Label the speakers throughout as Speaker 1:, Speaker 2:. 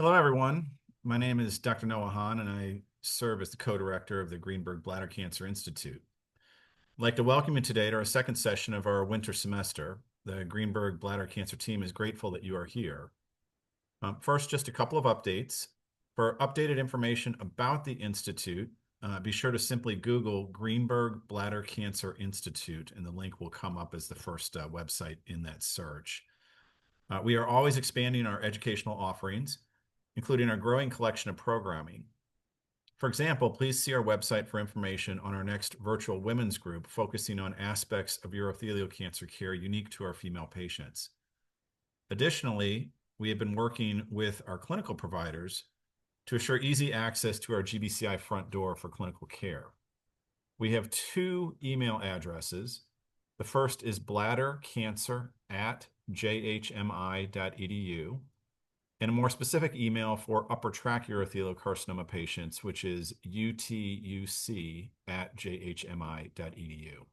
Speaker 1: Hello, everyone. My name is Dr. Noah Hahn, and I serve as the co-director of the Greenberg Bladder Cancer Institute. I'd like to welcome you today to our second session of our winter semester. The Greenberg Bladder Cancer team is grateful that you are here. First, just a couple of updates. For updated information about the Institute, be sure to simply Google Greenberg Bladder Cancer Institute, and the link will come up as the first website in that search. We are always expanding our educational offerings, including our growing collection of programming. For example, please see our website for information on our next virtual women's group focusing on aspects of urothelial cancer care unique to our female patients. Additionally, we have been working with our clinical providers to assure easy access to our GBCI front door for clinical care. We have two email addresses. The first is bladdercancer@jhmi.edu, and a more specific email for upper tract urothelial carcinoma patients, which is utuc@jhmi.edu.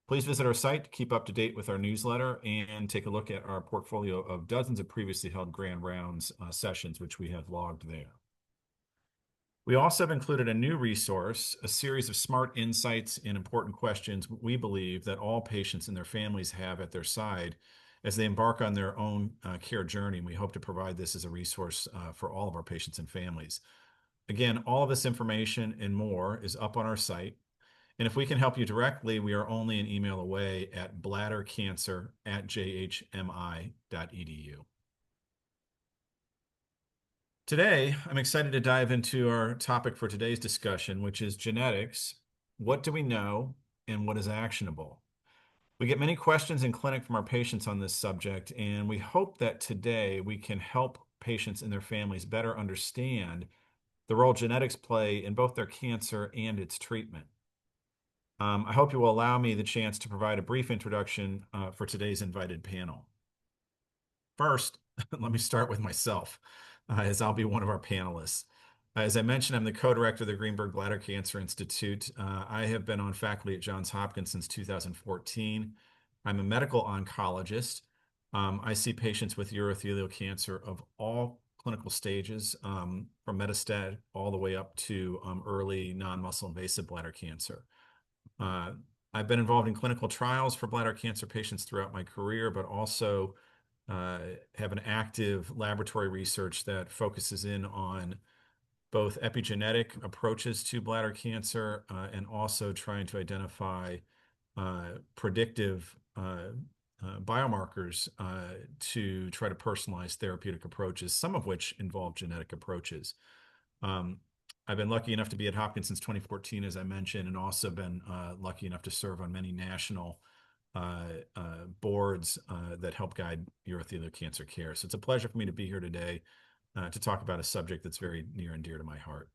Speaker 1: Please visit our site to keep up to date with our newsletter and take a look at our portfolio of dozens of previously held Grand Rounds sessions, which we have logged there. We also have included a new resource, a series of smart insights and important questions we believe that all patients and their families have at their side as they embark on their own care journey. And we hope to provide this as a resource for all of our patients and families. Again, all of this information and more is up on our site. And if we can help you directly, we are only an email away at bladdercancer@jhmi.edu. Today, I'm excited to dive into our topic for today's discussion, which is genetics. What do we know and what is actionable? We get many questions in clinic from our patients on this subject, and we hope that today we can help patients and their families better understand the role genetics play in both their cancer and its treatment. I hope you will allow me the chance to provide a brief introduction for today's invited panel. First, let me start with myself, as I'll be one of our panelists. As I mentioned, I'm the co-director of the Greenberg Bladder Cancer Institute. I have been on faculty at Johns Hopkins since 2014. I'm a medical oncologist. I see patients with urothelial cancer of all clinical stages, from metastatic all the way up to early non-muscle invasive bladder cancer. I've been involved in clinical trials for bladder cancer patients throughout my career, but also have an active laboratory research that focuses in on both epigenetic approaches to bladder cancer and also trying to identify predictive biomarkers to try to personalize therapeutic approaches, some of which involve genetic approaches. I've been lucky enough to be at Hopkins since 2014, as I mentioned, and also been lucky enough to serve on many national boards that help guide urothelial cancer care. So it's a pleasure for me to be here today to talk about a subject that's very near and dear to my heart.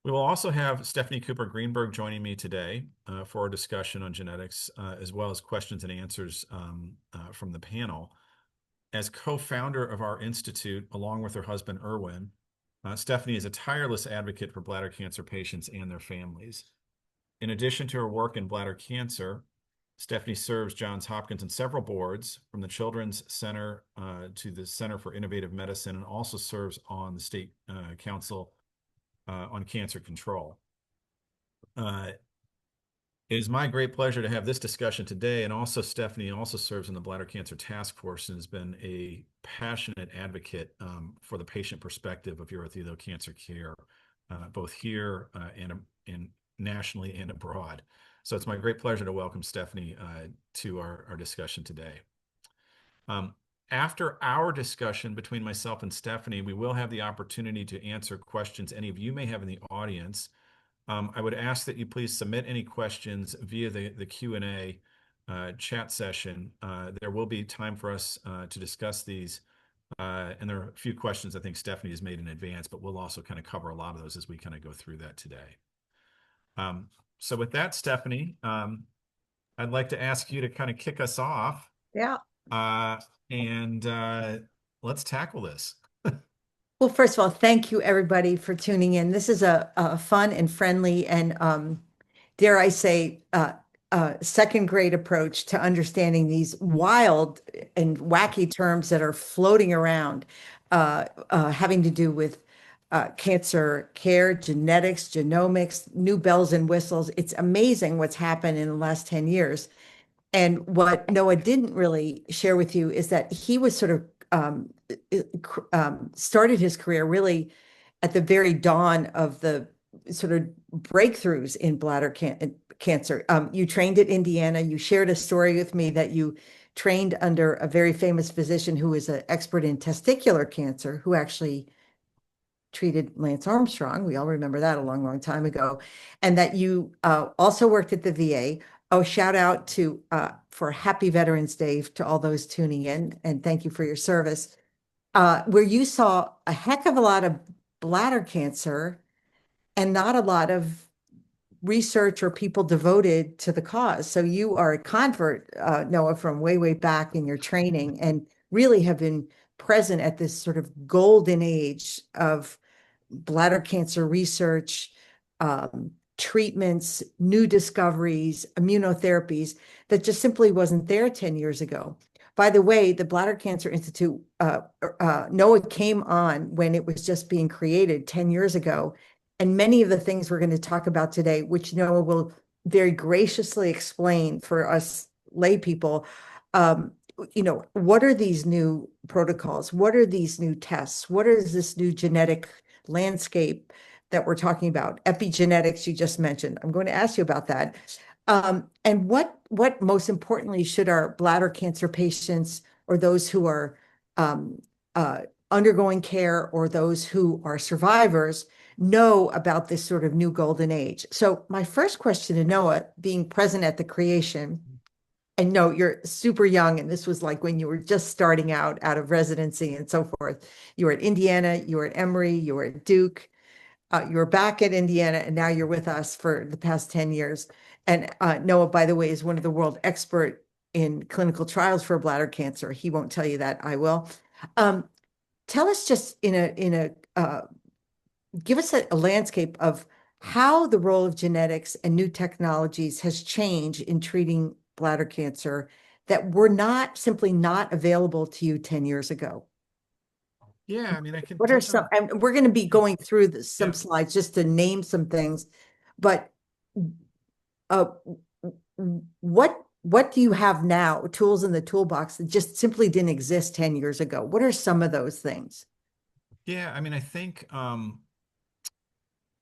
Speaker 1: We will also have Stephanie Cooper-Greenberg joining me today for our discussion on genetics, as well as questions and answers from the panel. As co-founder of our institute, along with her husband, Erwin, Stephanie is a tireless advocate for bladder cancer patients and their families. In addition to her work in bladder cancer, Stephanie serves Johns Hopkins in several boards, from the Children's Center to the Center for Innovative Medicine, and also serves on the State Council on Cancer Control. It is my great pleasure to have this discussion today, and also Stephanie also serves in the Bladder Cancer Task Force and has been a passionate advocate for the patient perspective of urothelial cancer care, both here and nationally and abroad. So it's my great pleasure to welcome Stephanie to our discussion today. After our discussion between myself and Stephanie, we will have the opportunity to answer questions any of you may have in the audience. I would ask that you please submit any questions via the Q&A chat session. There will be time for us to discuss these, and there are a few questions I think Stephanie has made in advance, but we'll also kind of cover a lot of those as we kind of go through that today. So with that, Stephanie, I'd like to ask you to kind of kick us off.
Speaker 2: Yeah.
Speaker 1: And let's tackle this.
Speaker 2: Well, first of all, thank you everybody for tuning in. This is a fun and friendly and dare I say, second grade approach to understanding these wild and wacky terms that are floating around. having to do with cancer care, genetics, genomics, new bells and whistles. It's amazing what's happened in the last 10 years. And what Noah didn't really share with you is that he was sort of started his career really at the very dawn of the sort of breakthroughs in cancer. You trained at Indiana. You shared a story with me that you trained under a very famous physician who is an expert in testicular cancer, who actually treated Lance Armstrong. We all remember that a long, long time ago. And that you also worked at the VA. Oh, shout out to for Happy Veterans Day to all those tuning in, and thank you for your service. Where you saw a heck of a lot of bladder cancer and not a lot of research or people devoted to the cause. So you are a convert, Noah, from way, way back in your training and really have been present at this sort of golden age of bladder cancer research, treatments, new discoveries, immunotherapies that just simply wasn't there 10 years ago. By the way, the Bladder Cancer Institute, Noah came on when it was just being created 10 years ago. And many of the things we're going to talk about today, which Noah will very graciously explain for us lay people, what are these new protocols? What are these new tests? What is this new genetic landscape that we're talking about? Epigenetics, you just mentioned. I'm going to ask you about that. And what most importantly should our bladder cancer patients or those who are undergoing care or those who are survivors know about this sort of new golden age? So my first question to Noah, being present at the creation, and no, you're super young, and this was like when you were just starting out of residency and so forth. You were at Indiana, you were at Emory, you were at Duke, you were back at Indiana, and now you're with us for the past 10 years. And Noah, by the way, is one of the world expert in clinical trials for bladder cancer. He won't tell you that, I will. Um, Tell us just give us a landscape of how the role of genetics and new technologies has changed in treating bladder cancer that were not simply not available to you 10 years ago.
Speaker 1: Yeah, I mean, I can
Speaker 2: What are
Speaker 1: touch
Speaker 2: some,
Speaker 1: on.
Speaker 2: and we're going to be
Speaker 1: Yeah.
Speaker 2: going through some
Speaker 1: Yeah.
Speaker 2: slides just to name some things, but uh, what do you have now, tools in the toolbox that just simply didn't exist 10 years ago? What are some of those things?
Speaker 1: Yeah, I mean, I think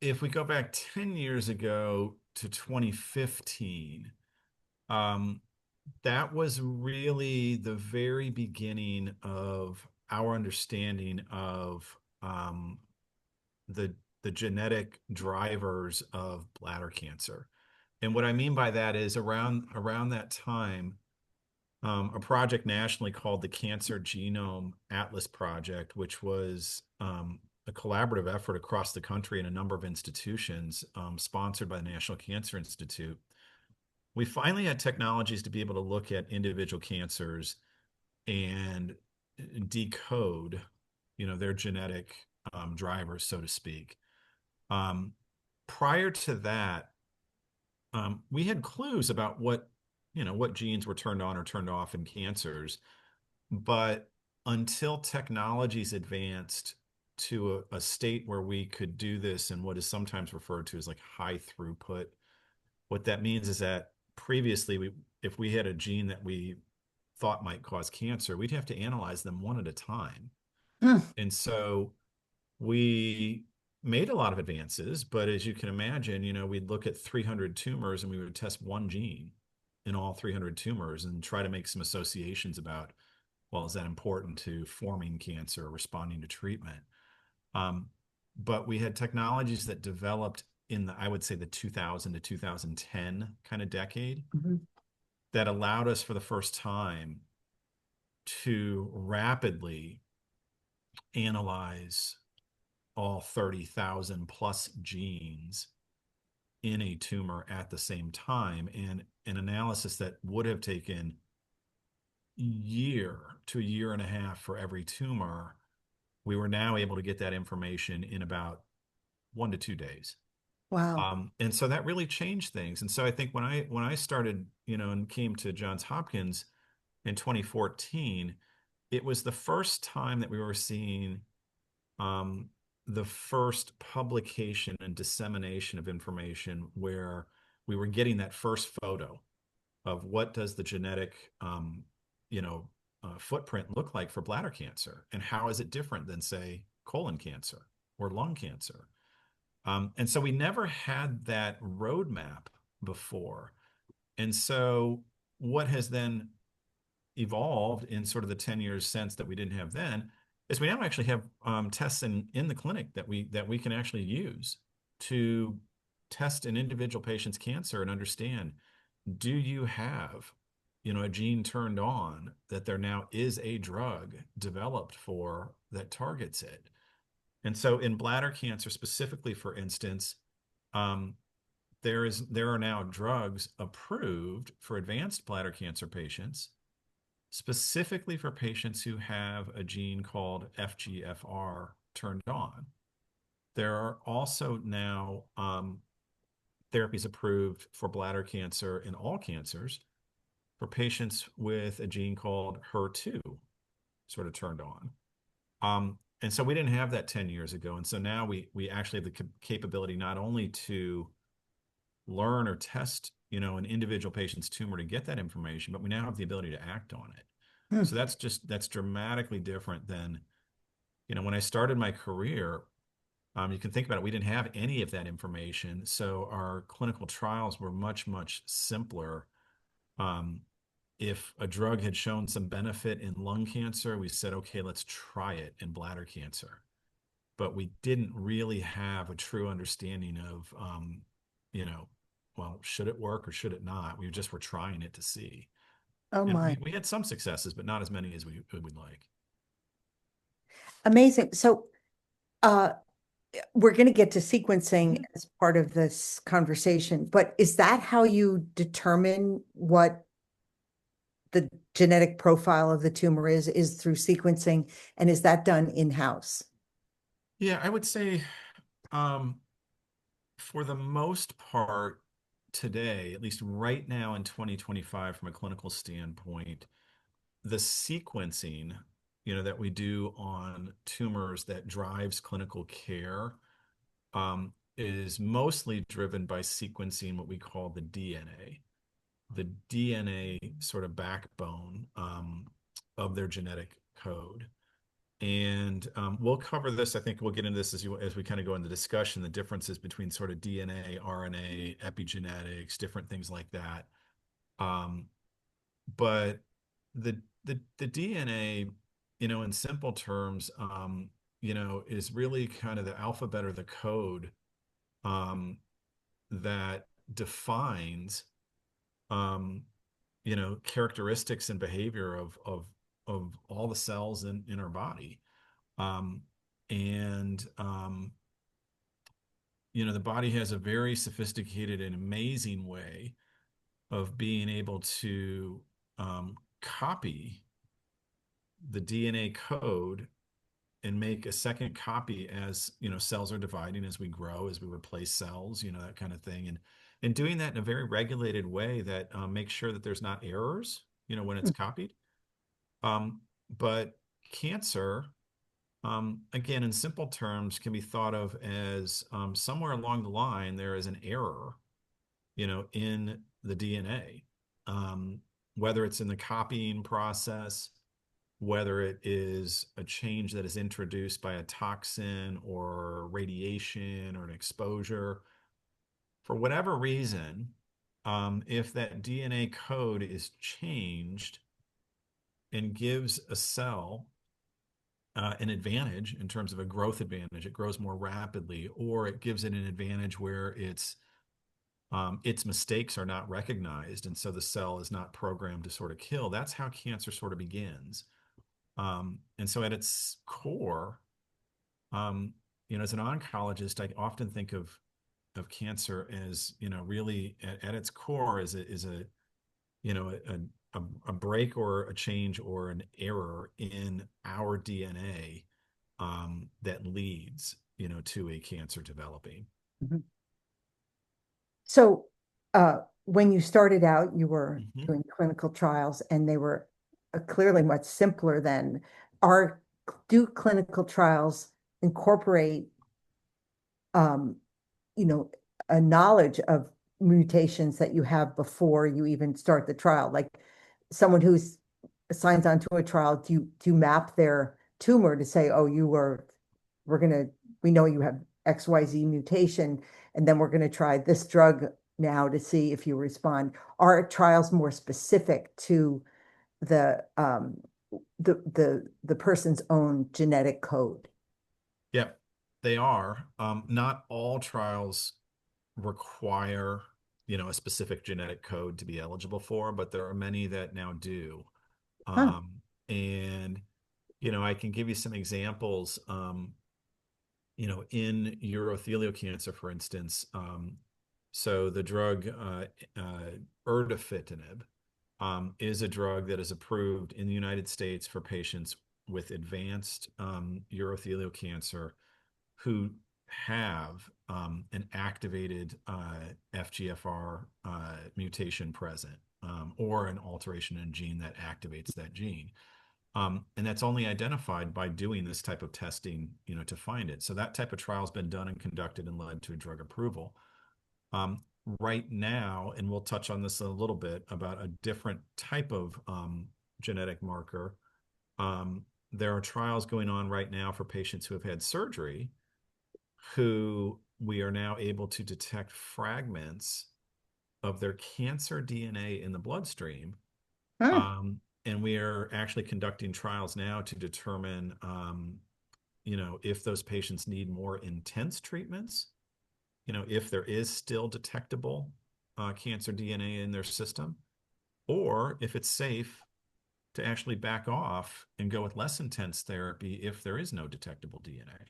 Speaker 1: if we go back 10 years ago to 2015, um, that was really the very beginning of our understanding of the the genetic drivers of bladder cancer. And what I mean by that is around that time, a project nationally called the Cancer Genome Atlas Project, which was a collaborative effort across the country in a number of institutions, sponsored by the National Cancer Institute. We finally had technologies to be able to look at individual cancers and decode, their genetic drivers, so to speak. Um, Prior to that, we had clues about what genes were turned on or turned off in cancers, but until technologies advanced to a state where we could do this in what is sometimes referred to as like high throughput, what that means is that previously if we had a gene that we thought might cause cancer, we'd have to analyze them one at a time.
Speaker 2: Hmm.
Speaker 1: And so we made a lot of advances, but as you can imagine, we'd look at 300 tumors and we would test one gene in all 300 tumors and try to make some associations about, well, is that important to forming cancer or responding to treatment? Um, but we had technologies that developed in I would say the 2000 to 2010 kind of decade
Speaker 2: Mhm.
Speaker 1: that allowed us for the first time to rapidly analyze all 30,000 plus genes in a tumor at the same time. And an analysis that would have taken a year to a year and a half for every tumor, we were now able to get that information in about 1 to 2 days.
Speaker 2: Wow.
Speaker 1: And so that really changed things. And so I think when I started, and came to Johns Hopkins in 2014, it was the first time that we were seeing um, the first publication and dissemination of information where we were getting that first photo of what does the genetic, you know, footprint look like for bladder cancer, and how is it different than, say, colon cancer or lung cancer. And so we never had that roadmap before. And so what has then evolved in sort of the 10 years since that we didn't have then is we now actually have tests in the clinic that we can actually use to test an individual patient's cancer and understand, do you have, a gene turned on that there now is a drug developed for that targets it. And so in bladder cancer specifically, for instance, um, there are now drugs approved for advanced bladder cancer patients, specifically for patients who have a gene called FGFR turned on. There are also now therapies approved for bladder cancer in all cancers for patients with a gene called HER2 sort of turned on. And so we didn't have that 10 years ago. And so now we actually have the capability not only to learn or test, an individual patient's tumor to get that information, but we now have the ability to act on it.
Speaker 2: Hmm.
Speaker 1: So that's dramatically different than, when I started my career. You can think about it. We didn't have any of that information, so our clinical trials were much, much simpler. Um, if a drug had shown some benefit in lung cancer, we said, okay, let's try it in bladder cancer. But we didn't really have a true understanding of, you know, well, should it work or should it not? We just were trying it to see.
Speaker 2: Oh
Speaker 1: And
Speaker 2: my.
Speaker 1: we had some successes, but not as many as we would like.
Speaker 2: Amazing. So uh, we're going to get to sequencing
Speaker 1: Mhm.
Speaker 2: as part of this conversation, but is that how you determine what the genetic profile of the tumor is through sequencing? And is that done in-house?
Speaker 1: Yeah, I would say um, for the most part today, at least right now in 2025, from a clinical standpoint, the sequencing, that we do on tumors that drives clinical care is mostly driven by sequencing what we call the DNA sort of backbone of their genetic code. And we'll cover this. I think we'll get into this as we kind of go into discussion, the differences between sort of DNA, RNA, epigenetics, different things like that. Um, but the DNA, in simple terms, is really kind of the alphabet or the code um, that defines um, characteristics and behavior of all the cells in our body. Um, and the body has a very sophisticated and amazing way of being able to copy the DNA code and make a second copy as cells are dividing, as we grow, as we replace cells, that kind of thing, and doing that in a very regulated way that makes sure that there's not errors when it's copied. um, but cancer, again, in simple terms, can be thought of as somewhere along the line there is an error in the DNA, whether it's in the copying process, whether it is a change that is introduced by a toxin or radiation or an exposure. For whatever reason, if that DNA code is changed and gives a cell an advantage in terms of a growth advantage, it grows more rapidly, or it gives it an advantage where its mistakes are not recognized, and so the cell is not programmed to sort of kill. That's how cancer sort of begins. And so at its core, um, as an oncologist, I often think of cancer as, really at its core is a a break or a change or an error in our DNA that leads, to a cancer developing.
Speaker 2: Mhm. So when you started out, you were
Speaker 1: Mhm.
Speaker 2: doing clinical trials and they were clearly much simpler than are do clinical trials incorporate um, you know, a knowledge of mutations that you have before you even start the trial. Like someone who's signs onto a trial, do you map their tumor to say, oh, we're gonna, we know you have XYZ mutation, and then we're gonna try this drug now to see if you respond. Are trials more specific to the the person's own genetic code?
Speaker 1: Yep, they are. Not all trials require, a specific genetic code to be eligible for, but there are many that now do.
Speaker 2: Huh.
Speaker 1: And, I can give you some examples. In urothelial cancer, for instance, so the drug erdafitinib is a drug that is approved in the United States for patients with advanced urothelial cancer who have an activated FGFR mutation present, or an alteration in a gene that activates that gene. And that's only identified by doing this type of testing, to find it. So that type of trial has been done and conducted and led to a drug approval. Um, right now, and we'll touch on this a little bit about a different type of genetic marker. There are trials going on right now for patients who have had surgery, who we are now able to detect fragments of their cancer DNA in the bloodstream.
Speaker 2: Hmm.
Speaker 1: And we are actually conducting trials now to determine, if those patients need more intense treatments, if there is still detectable cancer DNA in their system, or if it's safe to actually back off and go with less intense therapy if there is no detectable DNA.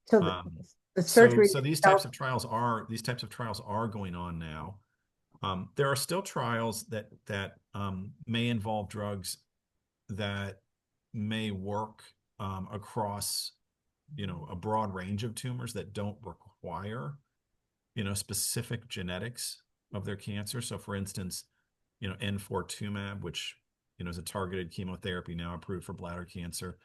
Speaker 2: So the
Speaker 1: So,
Speaker 2: surgery
Speaker 1: so
Speaker 2: itself.
Speaker 1: these types of trials are going on now. There are still trials that may involve drugs that may work across, a broad range of tumors that don't require, specific genetics of their cancer. So, for instance, N4-tumab, which is a targeted chemotherapy now approved for bladder cancer.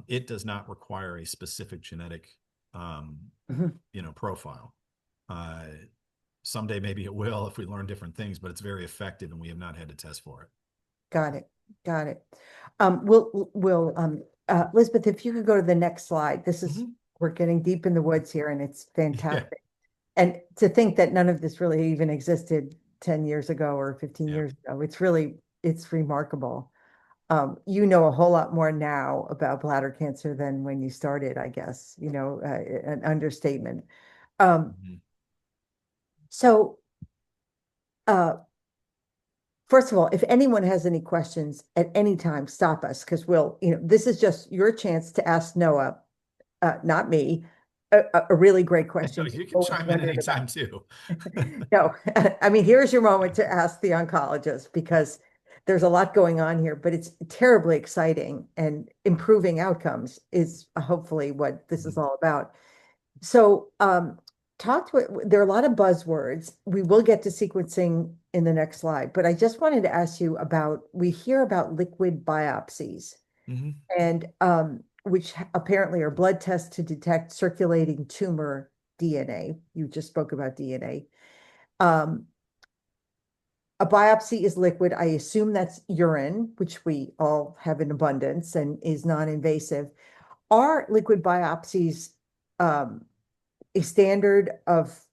Speaker 1: It does not require a specific genetic, um,
Speaker 2: Mhm.
Speaker 1: profile. Uh, Someday maybe it will if we learn different things, but it's very effective, and we have not had to test for it.
Speaker 2: Got it. Got it. We'll Elizabeth, if you could go to the next slide.
Speaker 1: Mhm.
Speaker 2: We're getting deep in the woods here, and it's
Speaker 1: Yeah,
Speaker 2: fantastic. And to think that none of this really even existed 10 years ago or 15
Speaker 1: yeah.
Speaker 2: years ago, it's remarkable. You know a whole lot more now about bladder cancer than when you started, I guess, an understatement. Um,
Speaker 1: Mhm.
Speaker 2: so, uh, First of all, if anyone has any questions at any time, stop us because this is just your chance to ask Noah, not me, a really great
Speaker 1: No,
Speaker 2: question you
Speaker 1: you can
Speaker 2: always
Speaker 1: chime in
Speaker 2: wondered
Speaker 1: anytime
Speaker 2: about.
Speaker 1: too.
Speaker 2: No, I mean, here's your moment to ask the oncologist because there's a lot going on here, but it's terribly exciting and improving outcomes is hopefully what this is
Speaker 1: Mhm.
Speaker 2: all about. So, there are a lot of buzzwords. We will get to sequencing in the next slide, but I just wanted to ask you about, we hear about liquid biopsies
Speaker 1: Mhm.
Speaker 2: and which apparently are blood tests to detect circulating tumor DNA. You just spoke about DNA. Um, a biopsy is liquid. I assume that's urine, which we all have in abundance and is non-invasive. Are liquid biopsies um, a standard of,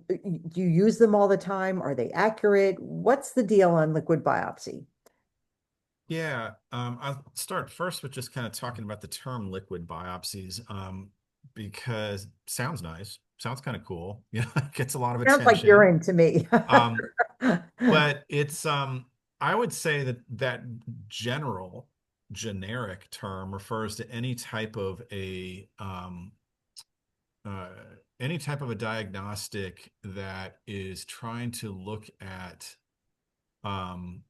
Speaker 2: do you use them all the time? Are they accurate? What's the deal on liquid biopsy?
Speaker 1: Yeah, I'll start first with just kind of talking about the term liquid biopsies, because it sounds nice, sounds kind of cool, gets a lot of
Speaker 2: Sounds like
Speaker 1: attention.
Speaker 2: urine to me.
Speaker 1: Um, but it's I would say that general generic term refers to uh, any type of a diagnostic that is trying to look at, um,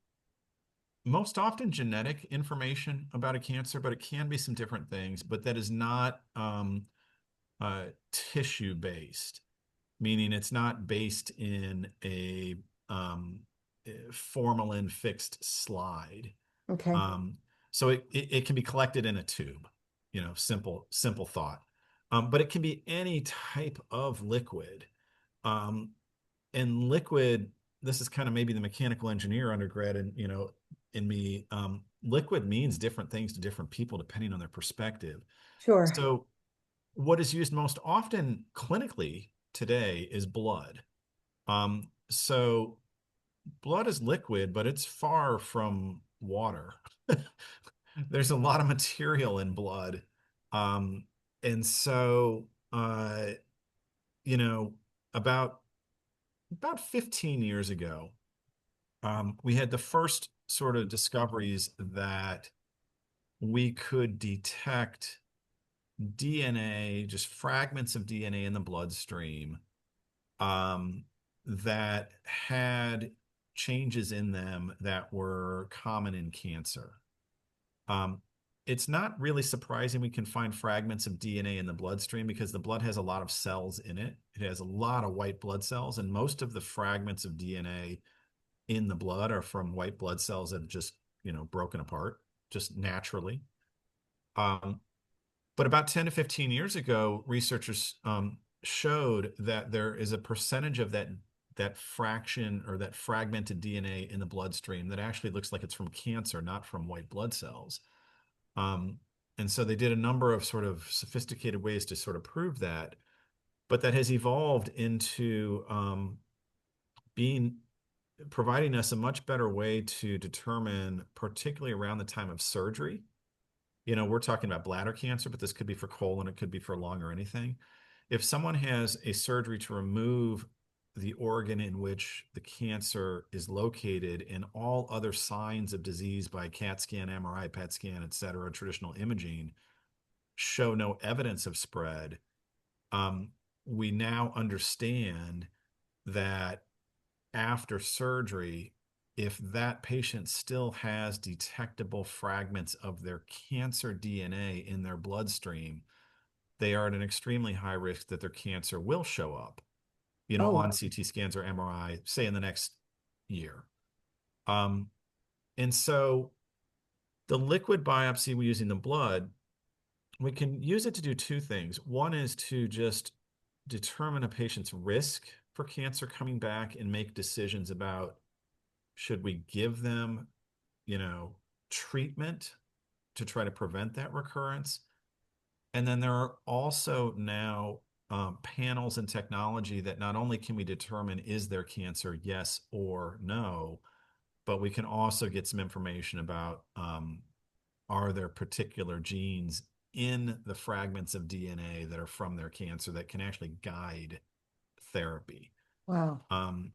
Speaker 1: most often genetic information about a cancer, but it can be some different things, but that is not tissue based, meaning it's not based in a formalin fixed slide.
Speaker 2: Okay.
Speaker 1: Um, so it can be collected in a tube, simple thought. But it can be any type of liquid. Um, and liquid, this is kind of maybe the mechanical engineer undergrad and, in me, liquid means different things to different people depending on their perspective.
Speaker 2: Sure.
Speaker 1: So what is used most often clinically today is blood. So blood is liquid, but it's far from water. There's a lot of material in blood. Um, and so, you know, about 15 years ago, we had the first sort of discoveries that we could detect DNA, just fragments of DNA in the bloodstream, um, that had changes in them that were common in cancer. Um, it's not really surprising we can find fragments of DNA in the bloodstream because the blood has a lot of cells in it. It has a lot of white blood cells, and most of the fragments of DNA in the blood are from white blood cells that have just, broken apart just naturally. Um, but about 10 to 15 years ago, researchers showed that there is a percentage of that fraction or that fragmented DNA in the bloodstream that actually looks like it's from cancer, not from white blood cells. Um, and so they did a number of sort of sophisticated ways to sort of prove that, but that has evolved into being providing us a much better way to determine, particularly around the time of surgery. We're talking about bladder cancer, but this could be for colon, it could be for lung or anything. If someone has a surgery to remove the organ in which the cancer is located and all other signs of disease by CAT scan, MRI, PET scan, et cetera, traditional imaging show no evidence of spread, um, we now understand that after surgery, if that patient still has detectable fragments of their cancer DNA in their bloodstream, they are at an extremely high risk that their cancer will show up,
Speaker 2: Oh,
Speaker 1: on
Speaker 2: wow.
Speaker 1: CT scans or MRI, say in the next year. Um, and so the liquid biopsy we use in the blood, we can use it to do two things. One is to just determine a patient's risk for cancer coming back and make decisions about should we give them, you know, treatment to try to prevent that recurrence. And then there are also now panels and technology that not only can we determine is there cancer, yes or no, but we can also get some information about are there particular genes in the fragments of DNA that are from their cancer that can actually guide therapy.
Speaker 2: Wow.
Speaker 1: Um,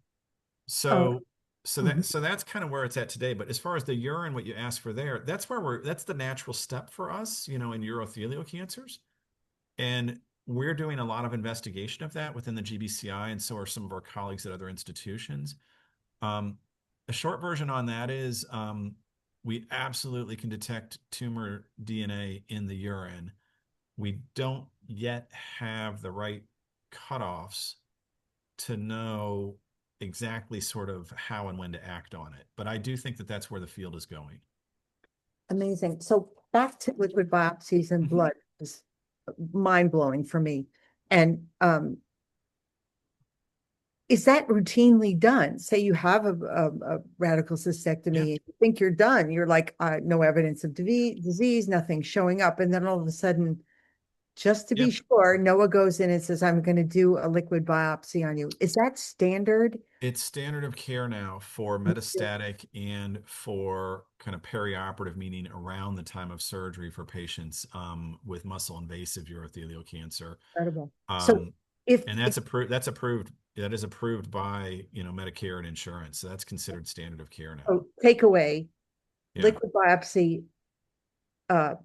Speaker 2: Oh,
Speaker 1: so
Speaker 2: mhm.
Speaker 1: that's kind of where it's at today. But as far as the urine, what you asked for there, that's the natural step for us, in urothelial cancers. And we're doing a lot of investigation of that within the GBCI, and so are some of our colleagues at other institutions. Um, a short version on that is we absolutely can detect tumor DNA in the urine. We don't yet have the right cutoffs to know exactly sort of how and when to act on it. But I do think that that's where the field is going.
Speaker 2: Amazing. So back to liquid biopsies and
Speaker 1: Mhm.
Speaker 2: blood is mind blowing for me. And is that routinely done? Say you have a radical
Speaker 1: Yeah,
Speaker 2: cystectomy and you think you're done. You're like, no evidence of disease, nothing showing up. And then all of a sudden, just to
Speaker 1: yeah.
Speaker 2: be sure, Noah goes in and says, I'm going to do a liquid biopsy on you. Is that standard?
Speaker 1: It's standard of care now for metastatic and for kind of perioperative, meaning around the time of surgery for patients with muscle invasive urothelial cancer.
Speaker 2: Incredible. So
Speaker 1: Um,
Speaker 2: if,
Speaker 1: and
Speaker 2: if
Speaker 1: that's approved. That's approved. That is approved by Medicare and insurance. So that's considered standard of care now.
Speaker 2: oh, take away
Speaker 1: Yeah,
Speaker 2: liquid biopsy, uh,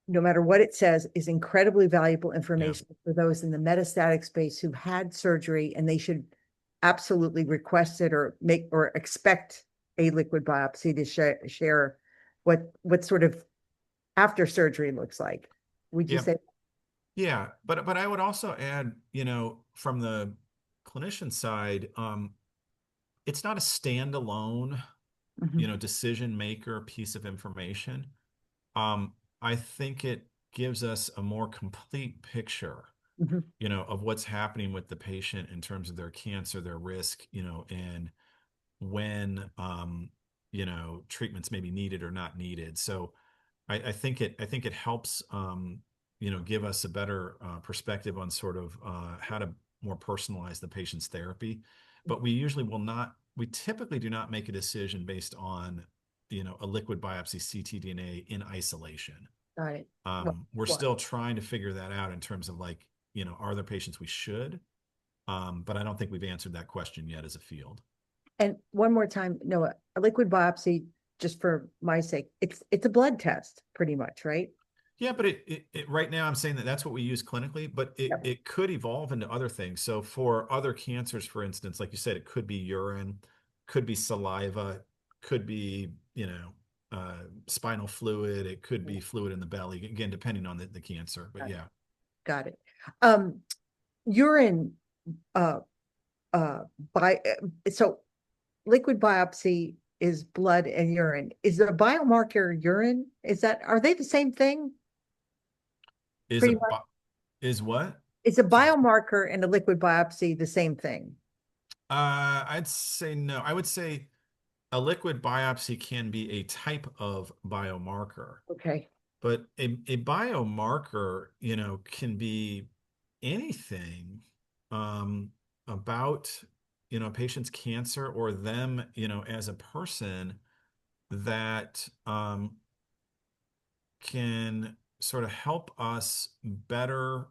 Speaker 2: no matter what it says, is incredibly valuable
Speaker 1: yeah,
Speaker 2: information for those in the metastatic space who've had surgery, and they should absolutely request it or make or expect a liquid biopsy to share what sort of after surgery looks like. Would you
Speaker 1: yeah,
Speaker 2: say?
Speaker 1: yeah. But I would also add, from the clinician side, it's not a standalone
Speaker 2: Mhm.
Speaker 1: decision maker piece of information, um, I think it gives us a more complete picture,
Speaker 2: Mhm.
Speaker 1: of what's happening with the patient in terms of their cancer, their risk, and when, treatments may be needed or not needed. So I think it helps, give us a better perspective on sort of how to more personalize the patient's therapy. But we typically do not make a decision based on, a liquid biopsy ctDNA in isolation.
Speaker 2: Got it. Well,
Speaker 1: We're
Speaker 2: well,
Speaker 1: still trying to figure that out in terms of like, are there patients we should? But I don't think we've answered that question yet as a field.
Speaker 2: and one more time, Noah, a liquid biopsy, just for my sake, it's a blood test, pretty much, right?
Speaker 1: Yeah, but right now I'm saying that that's what we use clinically, but it,
Speaker 2: Yep.
Speaker 1: it could evolve into other things. So for other cancers, for instance, like you said, it could be urine, could be saliva, could be, spinal fluid, it could be fluid in the belly, again, depending on the cancer. But
Speaker 2: Got it.
Speaker 1: yeah.
Speaker 2: Got it. Um, urine, uh, by so liquid biopsy is blood and urine. Is a biomarker urine? Is that are they the same thing?
Speaker 1: Is a
Speaker 2: Pretty much.
Speaker 1: bi- is what?
Speaker 2: Is a
Speaker 1: Sorry.
Speaker 2: biomarker and a liquid biopsy the same thing?
Speaker 1: I'd say no. I would say a liquid biopsy can be a type of biomarker.
Speaker 2: Okay.
Speaker 1: But a biomarker, can be anything about, a patient's cancer or them, as a person that can sort of help us better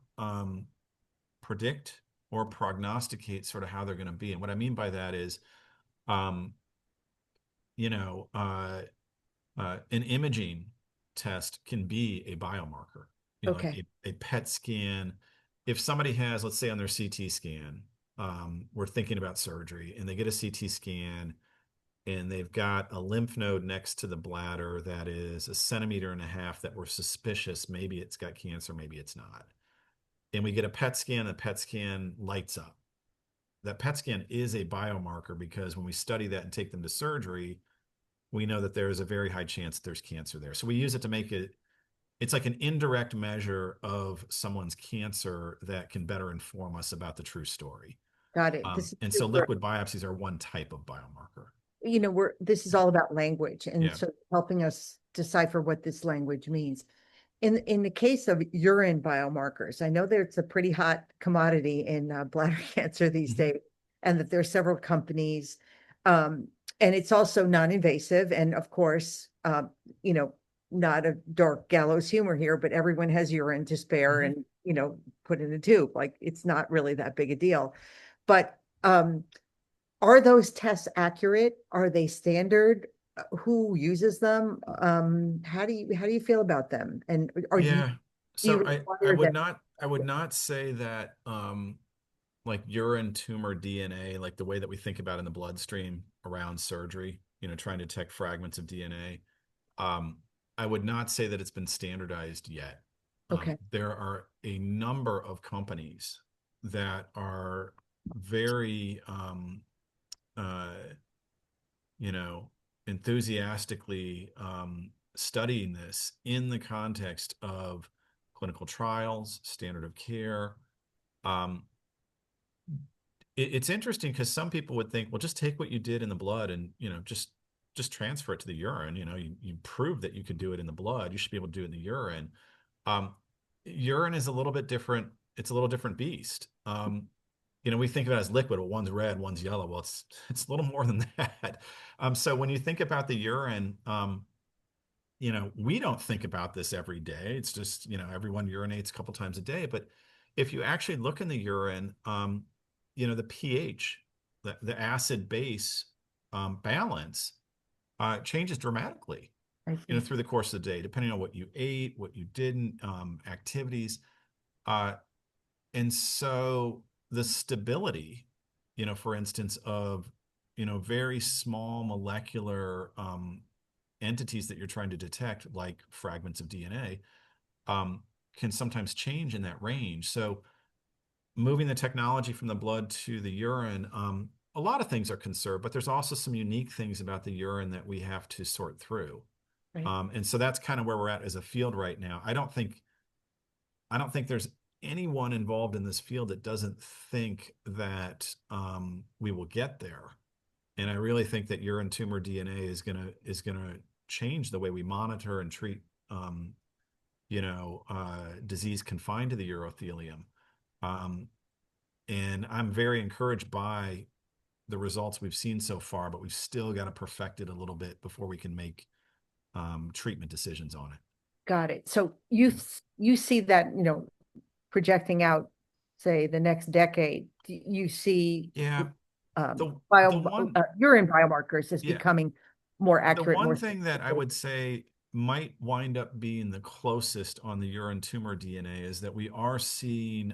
Speaker 1: predict or prognosticate sort of how they're going to be. And what I mean by that is, um, you know, uh, an imaging test can be a biomarker, like
Speaker 2: Okay.
Speaker 1: a PET scan. If somebody has, let's say on their CT scan, we're thinking about surgery and they get a CT scan and they've got a lymph node next to the bladder that is a centimeter and a half that we're suspicious maybe it's got cancer, maybe it's not. And we get a PET scan, the PET scan lights up. That PET scan is a biomarker because when we study that and take them to surgery, we know that there is a very high chance there's cancer there. So we use it to make it, it's like an indirect measure of someone's cancer that can better inform us about the true story.
Speaker 2: Got it. This is
Speaker 1: And so
Speaker 2: super,
Speaker 1: liquid biopsies are one type of biomarker.
Speaker 2: this is all about language and
Speaker 1: Yeah.
Speaker 2: so helping us decipher what this language means. In the case of urine biomarkers, I know that it's a pretty hot commodity in bladder cancer these
Speaker 1: Mhm.
Speaker 2: days, and that there are several companies, um, and it's also non-invasive. And of course, you know, not a dark gallows humor here, but everyone has urine to spare,
Speaker 1: Mhm.
Speaker 2: and put in a tube. Like it's not really that big a deal. But are those tests accurate? Are they standard? Who uses them? How do you feel about them? And are do
Speaker 1: Yeah.
Speaker 2: you
Speaker 1: So I
Speaker 2: require
Speaker 1: would
Speaker 2: them?
Speaker 1: not I would not say that like urine tumor DNA, like the way that we think about in the bloodstream around surgery, trying to detect fragments of DNA. Um, I would not say that it's been standardized yet.
Speaker 2: Okay.
Speaker 1: There are a number of companies that are very, uh, you know, enthusiastically studying this in the context of clinical trials, standard of care. Um, it's interesting because some people would think, well, just take what you did in the blood and just transfer it to the urine. You prove that you can do it in the blood. You should be able to do it in the urine. Um, Urine is a little bit different. It's a little different beast. We think of it as liquid. Well, one's red, one's yellow. Well, it's a little more than that. So when you think about the urine, we don't think about this every day. It's just, everyone urinates a couple times a day. But if you actually look in the urine, the pH, the acid base balance changes dramatically,
Speaker 2: I see.
Speaker 1: through the course of the day, depending on what you ate, what you didn't, activities. Uh, and so the stability, for instance, of, very small molecular entities that you're trying to detect, like fragments of DNA, can sometimes change in that range. So moving the technology from the blood to the urine, a lot of things are conserved, but there's also some unique things about the urine that we have to sort through.
Speaker 2: Right.
Speaker 1: And so that's kind of where we're at as a field right now. I don't think there's anyone involved in this field that doesn't think that we will get there. And I really think that urine tumor DNA is gonna change the way we monitor and treat disease confined to the urothelium. Um, and I'm very encouraged by the results we've seen so far, but we've still got to perfect it a little bit before we can make treatment decisions on it.
Speaker 2: Got it. So
Speaker 1: Yeah.
Speaker 2: you see that, projecting out, say, the next decade, you see
Speaker 1: Yeah. The the
Speaker 2: bio
Speaker 1: one
Speaker 2: urine biomarkers as
Speaker 1: yeah,
Speaker 2: becoming more
Speaker 1: the
Speaker 2: accurate,
Speaker 1: one
Speaker 2: more
Speaker 1: thing that I
Speaker 2: specific.
Speaker 1: would say might wind up being the closest on the urine tumor DNA is that we are seeing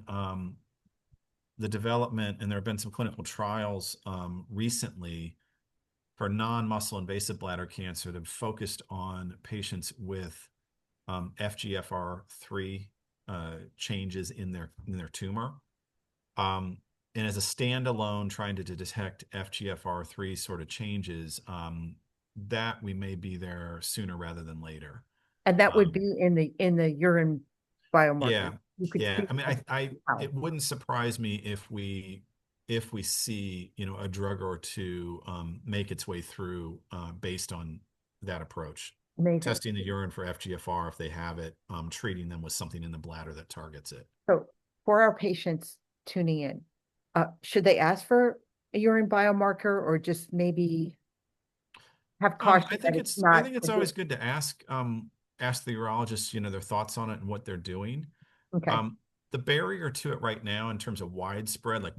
Speaker 1: the development, and there have been some clinical trials recently for non-muscle invasive bladder cancer that have focused on patients with FGFR3 changes in their tumor. Um, and as a standalone, trying to detect FGFR3 sort of changes, that we may be there sooner rather than later.
Speaker 2: And that would
Speaker 1: Um,
Speaker 2: be in the urine
Speaker 1: yeah,
Speaker 2: biomarker. You could
Speaker 1: yeah.
Speaker 2: see
Speaker 1: I mean,
Speaker 2: that. Wow.
Speaker 1: it wouldn't surprise me if we see, a drug or two make its way through based on that approach.
Speaker 2: Amazing.
Speaker 1: Testing the urine for FGFR if they have it, treating them with something in the bladder that targets it.
Speaker 2: So for our patients tuning in, should they ask for a urine biomarker or just maybe have
Speaker 1: I
Speaker 2: caution that
Speaker 1: think
Speaker 2: it's
Speaker 1: it's I
Speaker 2: not
Speaker 1: think
Speaker 2: a
Speaker 1: it's
Speaker 2: good?
Speaker 1: always good to ask the urologists, their thoughts on it and what they're doing.
Speaker 2: Okay.
Speaker 1: Um, the barrier to it right now in terms of widespread, like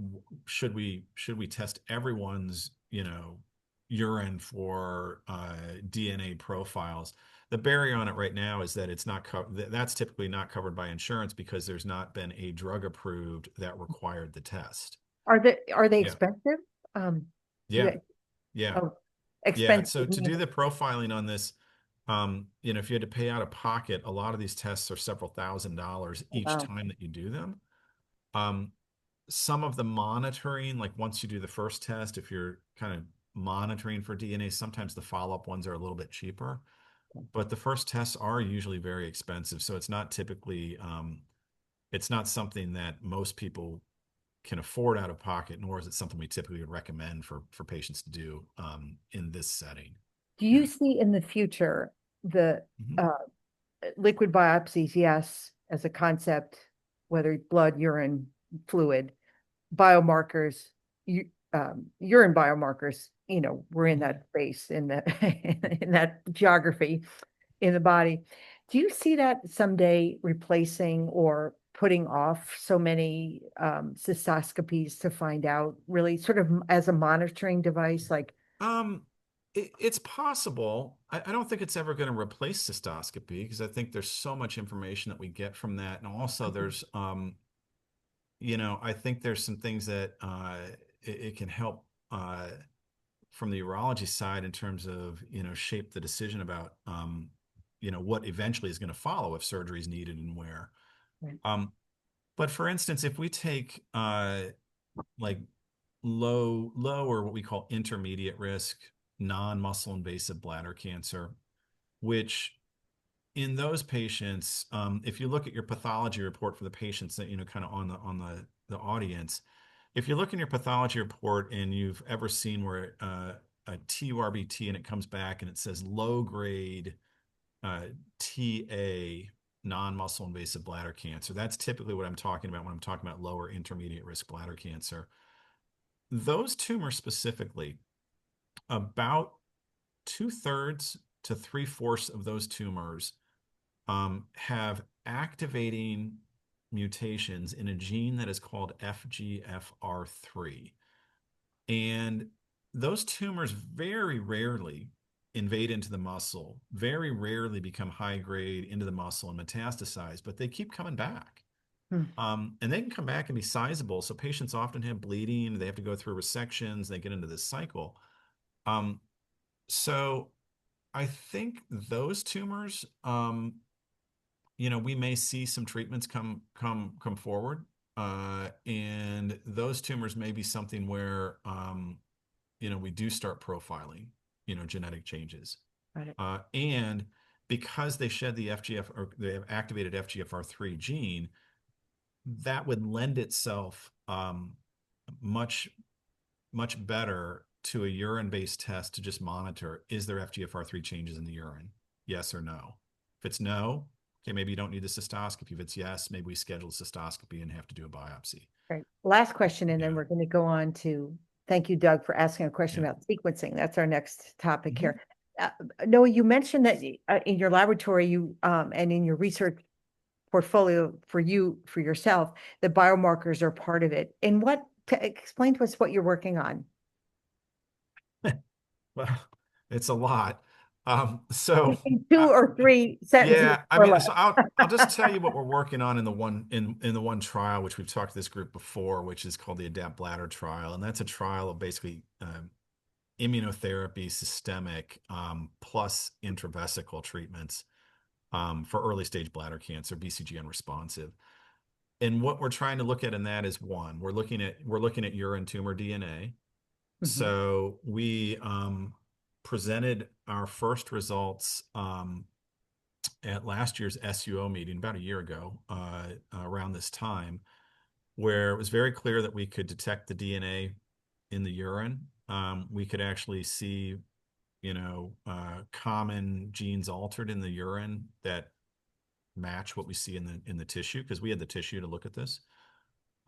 Speaker 1: should we test everyone's, urine for DNA profiles? The barrier on it right now is that it's not covered. That's typically not covered by insurance because there's not been a drug approved that required the test.
Speaker 2: Are they
Speaker 1: Yeah.
Speaker 2: expensive? Um, you
Speaker 1: Yeah.
Speaker 2: got
Speaker 1: Yeah.
Speaker 2: oh,
Speaker 1: Yeah.
Speaker 2: expensive
Speaker 1: So to do
Speaker 2: meaning
Speaker 1: the profiling on this, if you had to pay out of pocket, a lot of these tests are several $1,000s each
Speaker 2: wow.
Speaker 1: time that you do them. Um, some of the monitoring, like once you do the first test, if you're kind of monitoring for DNA, sometimes the follow-up ones are a little bit cheaper, but the first tests are usually very expensive. So it's not something that most people can afford out of pocket, nor is it something we typically would recommend for patients to do in this setting.
Speaker 2: Do
Speaker 1: Yeah.
Speaker 2: you see in the future the
Speaker 1: Mhm.
Speaker 2: uh, liquid biopsies, yes, as a concept, whether blood, urine, fluid, biomarkers, urine biomarkers, we're in
Speaker 1: Mhm.
Speaker 2: that space in the in that geography in the body. Do you see that someday replacing or putting off so many cystoscopies to find out, really sort of as a monitoring device? Like,
Speaker 1: Um, it's possible. I don't think it's ever going to replace cystoscopy because I think there's so much information that we get from that. And also there's, I think there's some things that it can help from the urology side in terms of, shape the decision about, what eventually is going to follow if surgery is needed and where. Um, but for instance, if we take like low or what we call intermediate risk non-muscle invasive bladder cancer, which in those patients, if you look at your pathology report for the patients that kind of on the audience, if you look in your pathology report and you've ever seen where a TURBT and it comes back and it says low grade uh, TA non-muscle invasive bladder cancer, that's typically what I'm talking about when I'm talking about lower intermediate risk bladder cancer. Those tumors specifically, about two-thirds to three-fourths of those tumors have activating mutations in a gene that is called FGFR3. And those tumors very rarely invade into the muscle, very rarely become high grade into the muscle and metastasize, but they keep coming back.
Speaker 2: hmm,
Speaker 1: And they can come back and be sizable. So patients often have bleeding, they have to go through resections, they get into this cycle. Um, so I think those tumors, we may see some treatments come forward, and those tumors may be something where we do start profiling, genetic changes.
Speaker 2: Got it.
Speaker 1: And because they shed the FGF or they have activated FGFR3 gene, that would lend itself much, much better to a urine-based test to just monitor, is there FGFR3 changes in the urine? Yes or no? If it's no, okay, maybe you don't need the cystoscopy. If it's yes, maybe we schedule a cystoscopy and have to do a biopsy.
Speaker 2: Great. Last question, and then
Speaker 1: Yeah.
Speaker 2: we're going to go on to, thank you, Doug, for asking a question
Speaker 1: Yeah.
Speaker 2: about sequencing. That's our next topic
Speaker 1: Mhm.
Speaker 2: here. Noah, you mentioned that in your laboratory, and in your research portfolio for yourself, the biomarkers are part of it. And explain to us what you're working on.
Speaker 1: Well, it's a lot. So
Speaker 2: In two or three sentences
Speaker 1: yeah, I
Speaker 2: or
Speaker 1: mean,
Speaker 2: less.
Speaker 1: so I'll just tell you what we're working on in the one trial, which we've talked to this group before, which is called the Adapt Bladder trial, and that's a trial of basically immunotherapy, systemic, plus intravesical treatments for early stage bladder cancer, BCG unresponsive. And what we're trying to look at in that is one, we're looking at urine tumor DNA.
Speaker 2: Mhm.
Speaker 1: So we presented our first results at last year's SUO meeting about a year ago, around this time, where it was very clear that we could detect the DNA in the urine. We could actually see, common genes altered in the urine that match what we see in the tissue, because we had the tissue to look at this.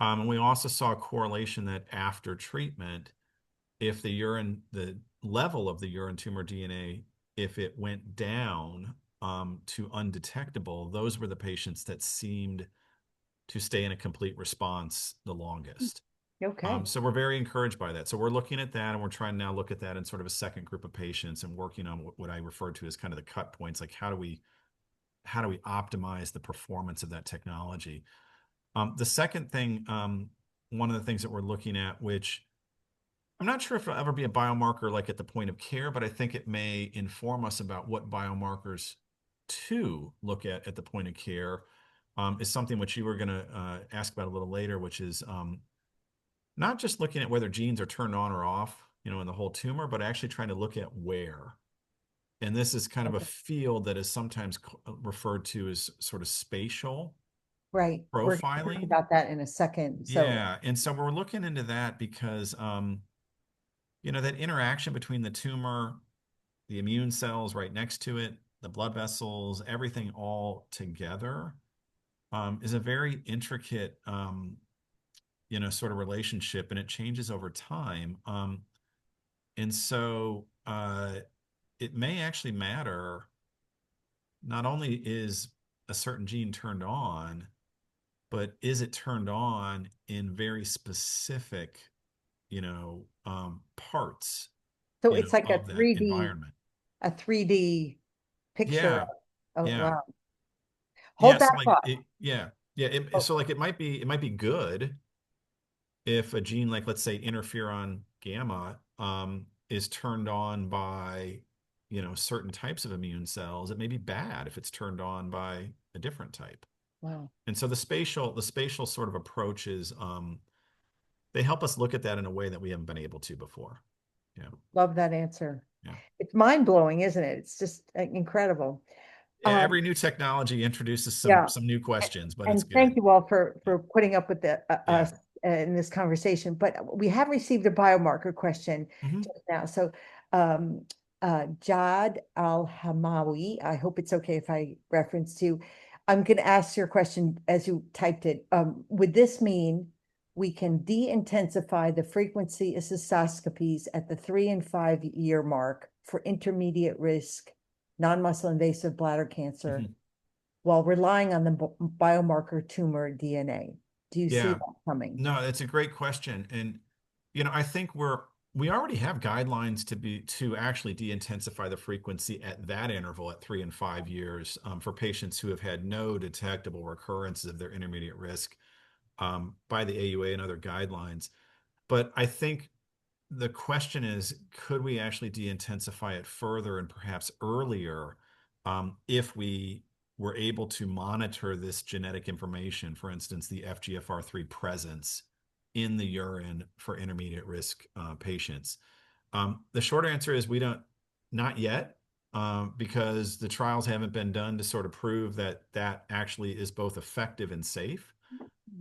Speaker 1: And we also saw a correlation that after treatment, if the level of the urine tumor DNA, if it went down to undetectable, those were the patients that seemed to stay in a complete response the longest.
Speaker 2: Okay.
Speaker 1: So we're very encouraged by that. So we're looking at that, and we're trying to now look at that in sort of a second group of patients and working on what I refer to as kind of the cut points, like how do we optimize the performance of that technology. The second thing, one of the things that we're looking at, which I'm not sure if it'll ever be a biomarker like at the point of care, but I think it may inform us about what biomarkers to look at the point of care, is something which you were going to ask about a little later, which is not just looking at whether genes are turned on or off, in the whole tumor, but actually trying to look at where. And this is kind of a
Speaker 2: Okay.
Speaker 1: field that is sometimes referred to as sort of spatial
Speaker 2: Right. We're going to talk
Speaker 1: profiling.
Speaker 2: about that in a second. So,
Speaker 1: Yeah. And so we're looking into that because, that interaction between the tumor, the immune cells right next to it, the blood vessels, everything all together, is a very intricate, sort of relationship, and it changes over time. And so it may actually matter. Not only is a certain gene turned on, but is it turned on in very specific, parts,
Speaker 2: so it's like
Speaker 1: of that environment.
Speaker 2: a 3D picture.
Speaker 1: Yeah,
Speaker 2: Oh,
Speaker 1: yeah,
Speaker 2: wow.
Speaker 1: yeah.
Speaker 2: Hold
Speaker 1: So
Speaker 2: that
Speaker 1: like
Speaker 2: thought.
Speaker 1: yeah. So like it might be good if a gene like, let's say, interferon gamma, is turned on by, certain types of immune cells. It may be bad if it's turned on by a different type.
Speaker 2: Wow.
Speaker 1: And so the spatial sort of approaches, they help us look at that in a way that we haven't been able to before. Yeah.
Speaker 2: Love that answer.
Speaker 1: Yeah.
Speaker 2: It's mind blowing, isn't it? It's just incredible.
Speaker 1: Yeah,
Speaker 2: Um,
Speaker 1: every new technology introduces some
Speaker 2: yeah.
Speaker 1: some new questions, but it's
Speaker 2: And
Speaker 1: good.
Speaker 2: thank you all for
Speaker 1: Yeah.
Speaker 2: putting up with
Speaker 1: Yeah.
Speaker 2: us in this conversation. But we have received a biomarker question
Speaker 1: Hmm.
Speaker 2: just now. So, um, Jad Al Hamawi, I hope it's okay if I reference you. I'm going to ask your question as you typed it. Would this mean we can de-intensify the frequency of cystoscopies at the 3 and 5 year mark for intermediate risk non-muscle invasive bladder cancer
Speaker 1: Hmm.
Speaker 2: while relying on the biomarker tumor DNA? Do you see
Speaker 1: Yeah.
Speaker 2: that coming?
Speaker 1: No, it's a great question. And, I think we already have guidelines to actually de-intensify the frequency at that interval at 3 and 5 years, for patients who have had no detectable recurrences of their intermediate risk, by the AUA and other guidelines. But I think the question is, could we actually de-intensify it further and perhaps earlier, if we were able to monitor this genetic information, for instance, the FGFR3 presence in the urine for intermediate risk patients? The short answer is we don't, not yet, because the trials haven't been done to sort of prove that that actually is both effective and safe.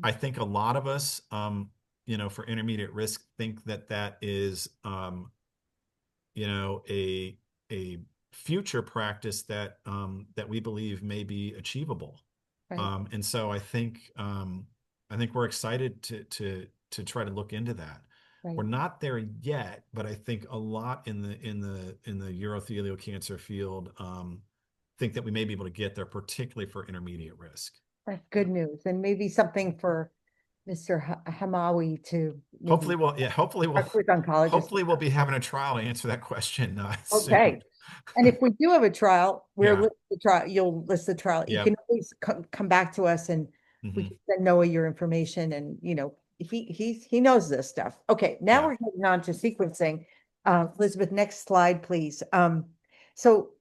Speaker 1: I think a lot of us, for intermediate risk, think that that is, a future practice that we believe may be achievable.
Speaker 2: Right,
Speaker 1: And so I think we're excited to try to look into that. We're
Speaker 2: right.
Speaker 1: not there yet, but I think a lot in the urothelial cancer field think that we may be able to get there, particularly for intermediate risk.
Speaker 2: That's
Speaker 1: Yeah.
Speaker 2: good news. And maybe something for Mr. Hamawi to maybe
Speaker 1: Hopefully
Speaker 2: talk to his oncologist.
Speaker 1: we'll be having a trial to answer that question soon.
Speaker 2: Okay. And if we do have a trial,
Speaker 1: Yeah.
Speaker 2: you'll list the trial. You
Speaker 1: Yep.
Speaker 2: can always come back to us and we
Speaker 1: Hmm.
Speaker 2: can send Noah your information and he knows this stuff. Okay, now
Speaker 1: Yeah.
Speaker 2: we're heading on to sequencing. Elizabeth, next slide, please. So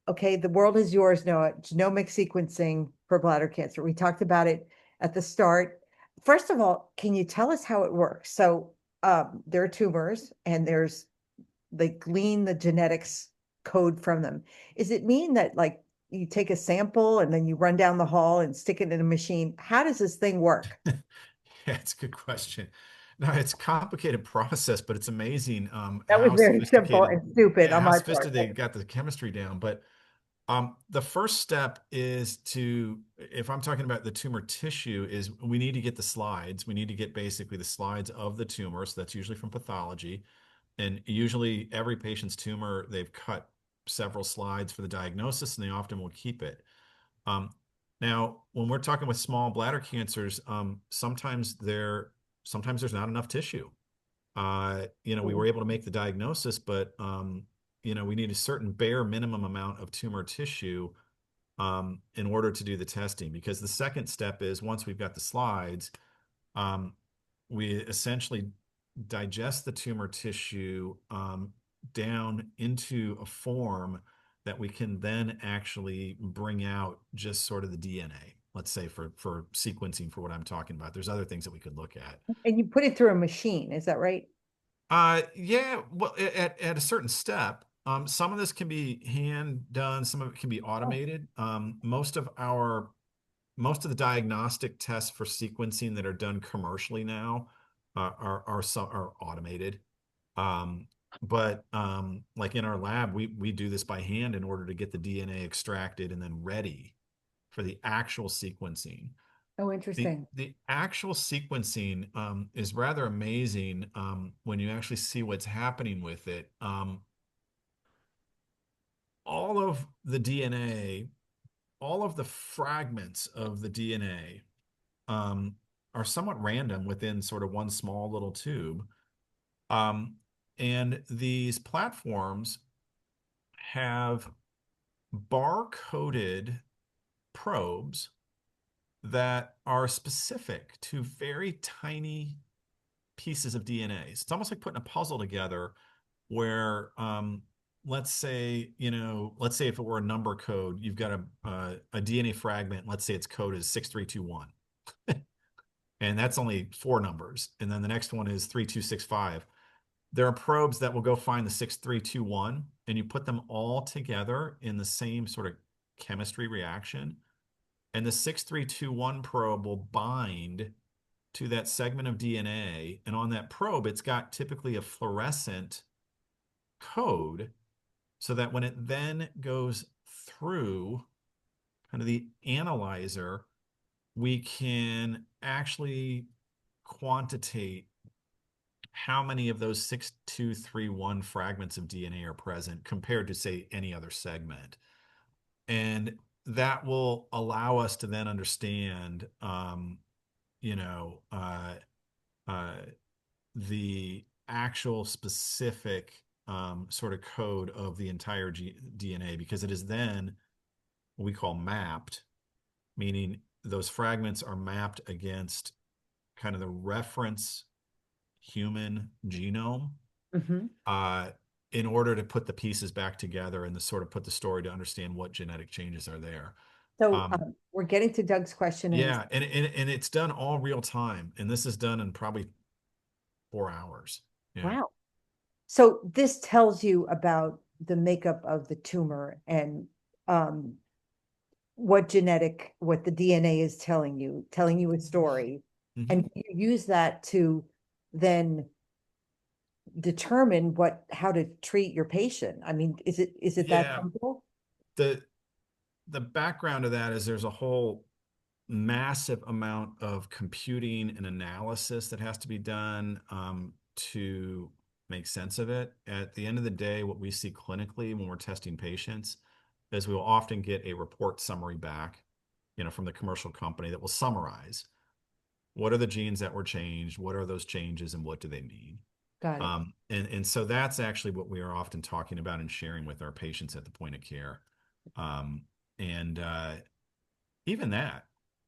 Speaker 2: okay, the world is yours, Noah. Genomic sequencing for bladder cancer. We talked about it at the start. First of all, can you tell us how it works? So there are tumors and they glean the genetics code from them. Does it mean that like you take a sample and then you run down the hall and stick it in a machine? How does this thing work?
Speaker 1: Yeah, it's a good question. No, it's a complicated process, but it's amazing
Speaker 2: That was
Speaker 1: how
Speaker 2: very simple
Speaker 1: sophisticated,
Speaker 2: and stupid
Speaker 1: yeah,
Speaker 2: on
Speaker 1: how
Speaker 2: my part.
Speaker 1: sophisticated they got the chemistry down. But the first step is if I'm talking about the tumor tissue, is we need to get the slides. We need to get basically the slides of the tumor. So that's usually from pathology. And usually every patient's tumor, they've cut several slides for the diagnosis, and they often will keep it. Um, Now, when we're talking with small bladder cancers, sometimes there's not enough tissue. We were able to make the diagnosis, but we need a certain bare minimum amount of tumor tissue in order to do the testing. Because the second step is once we've got the slides, um, we essentially digest the tumor tissue down into a form that we can then actually bring out just sort of the DNA, let's say for sequencing for what I'm talking about. There's other things that we could look at.
Speaker 2: And you put it through a machine, is that right?
Speaker 1: Yeah, well, at a certain step, some of this can be hand done, some of it can be
Speaker 2: Oh,
Speaker 1: automated. Most of the diagnostic tests for sequencing that are done commercially now are automated. Um, but like in our lab, we do this by hand in order to get the DNA extracted and then ready for the actual sequencing.
Speaker 2: oh,
Speaker 1: The
Speaker 2: interesting.
Speaker 1: the actual sequencing is rather amazing when you actually see what's happening with it. All of the DNA, all of the fragments of the DNA are somewhat random within sort of one small little tube. Um, and these platforms have bar-coded probes that are specific to very tiny pieces of DNA. It's almost like putting a puzzle together where, let's say if it were a number code, you've got a DNA fragment, let's say its code is 6321. And that's only four numbers. And then the next one is 3265. There are probes that will go find the 6321 and you put them all together in the same sort of chemistry reaction. And the 6321 probe will bind to that segment of DNA. And on that probe, it's got typically a fluorescent code so that when it then goes through kind of the analyzer, we can actually quantitate how many of those 6231 fragments of DNA are present compared to, say, any other segment. And that will allow us to then understand, you know, uh, uh, the actual specific sort of code of the entire DNA because it is then what we call mapped, meaning those fragments are mapped against kind of the reference human genome
Speaker 2: Hmm.
Speaker 1: uh, in order to put the pieces back together and to sort of put the story to understand what genetic changes are there.
Speaker 2: So
Speaker 1: Um,
Speaker 2: we're getting to Doug's question and
Speaker 1: yeah, and it's done all real time, and this is done in probably 4 hours. Yeah.
Speaker 2: wow. So this tells you about the makeup of the tumor and um, what the DNA is telling you a story.
Speaker 1: Mhm.
Speaker 2: And you use that to then determine how to treat your patient. I mean, is it that
Speaker 1: Yeah,
Speaker 2: simple?
Speaker 1: the the background of that is there's a whole massive amount of computing and analysis that has to be done to make sense of it. At the end of the day, what we see clinically when we're testing patients is we will often get a report summary back, from the commercial company that will summarize what are the genes that were changed, what are those changes, and what do they mean.
Speaker 2: Got it.
Speaker 1: And so that's actually what we are often talking about and sharing with our patients at the point of care. Um, and even that,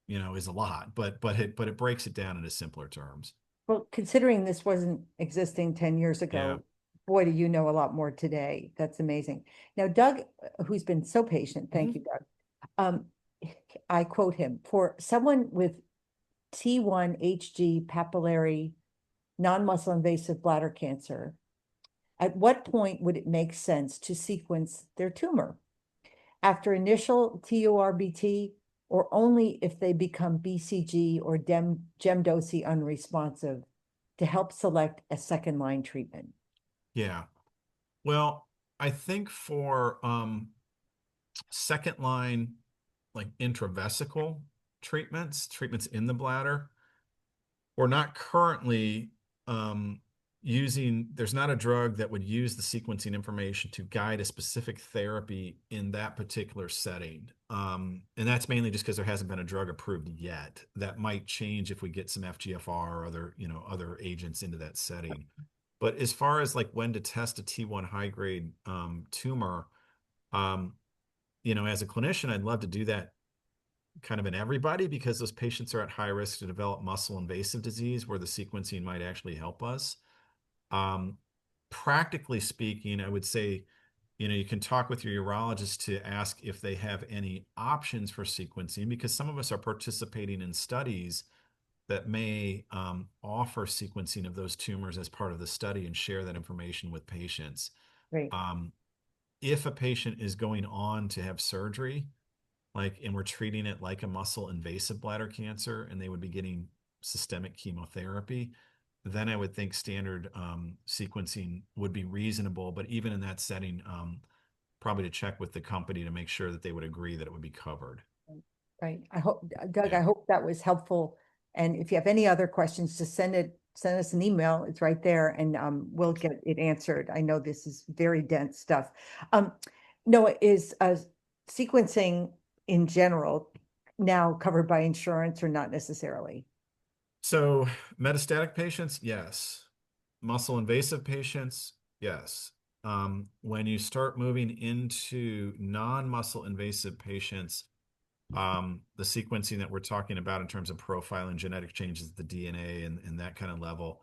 Speaker 1: is a lot, but it breaks it down into simpler terms.
Speaker 2: Well, considering this wasn't existing 10 years
Speaker 1: Yeah.
Speaker 2: ago, boy, do you know a lot more today. That's amazing. Now, Doug, who's been so patient, thank
Speaker 1: Mhm.
Speaker 2: you, Doug. Um, I quote him, for someone with T1 HG papillary non-muscle invasive bladder cancer, at what point would it make sense to sequence their tumor? After initial TURBT or only if they become BCG or GemDoce unresponsive to help select a second line treatment?
Speaker 1: Yeah. Well, I think for second line, like intravesical treatments in the bladder, we're not currently there's not a drug that would use the sequencing information to guide a specific therapy in that particular setting. And that's mainly just because there hasn't been a drug approved yet. That might change if we get some FGFR or other agents into that setting. But as far as like when to test a T1 high grade tumor, um, as a clinician, I'd love to do that kind of in everybody because those patients are at high risk to develop muscle invasive disease where the sequencing might actually help us. Um, Practically speaking, I would say, you can talk with your urologist to ask if they have any options for sequencing because some of us are participating in studies that may offer sequencing of those tumors as part of the study and share that information with patients.
Speaker 2: Great.
Speaker 1: Um, if a patient is going on to have surgery, and we're treating it like a muscle invasive bladder cancer and they would be getting systemic chemotherapy, then I would think standard sequencing would be reasonable. But even in that setting, probably to check with the company to make sure that they would agree that it would be covered.
Speaker 2: Right. I hope, Doug,
Speaker 1: Yeah.
Speaker 2: I hope that was helpful. And if you have any other questions, just send us an email. It's right there and we'll get it answered. I know this is very dense stuff. Um, Noah, is sequencing in general now covered by insurance or not necessarily?
Speaker 1: So metastatic patients, yes. Muscle invasive patients, yes. When you start moving into non-muscle invasive patients, the sequencing that we're talking about in terms of profiling genetic changes, the DNA and that kind of level,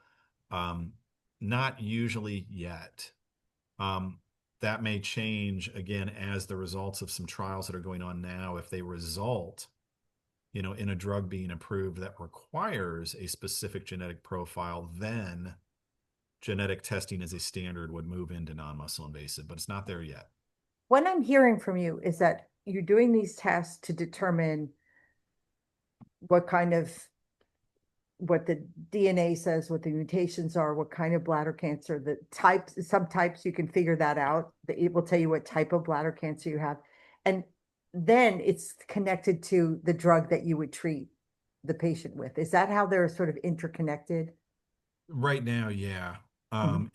Speaker 1: um, not usually yet. Um, that may change again as the results of some trials that are going on now. If they result, in a drug being approved that requires a specific genetic profile, then genetic testing as a standard would move into non-muscle invasive, but it's not there yet.
Speaker 2: What I'm hearing from you is that you're doing these tests to determine what kind of what the DNA says, what the mutations are, what kind of bladder cancer, the types, subtypes, you can figure that out. It will tell you what type of bladder cancer you have. And then it's connected to the drug that you would treat the patient with. Is that how they're sort of interconnected?
Speaker 1: Right now, yeah.
Speaker 2: Mhm.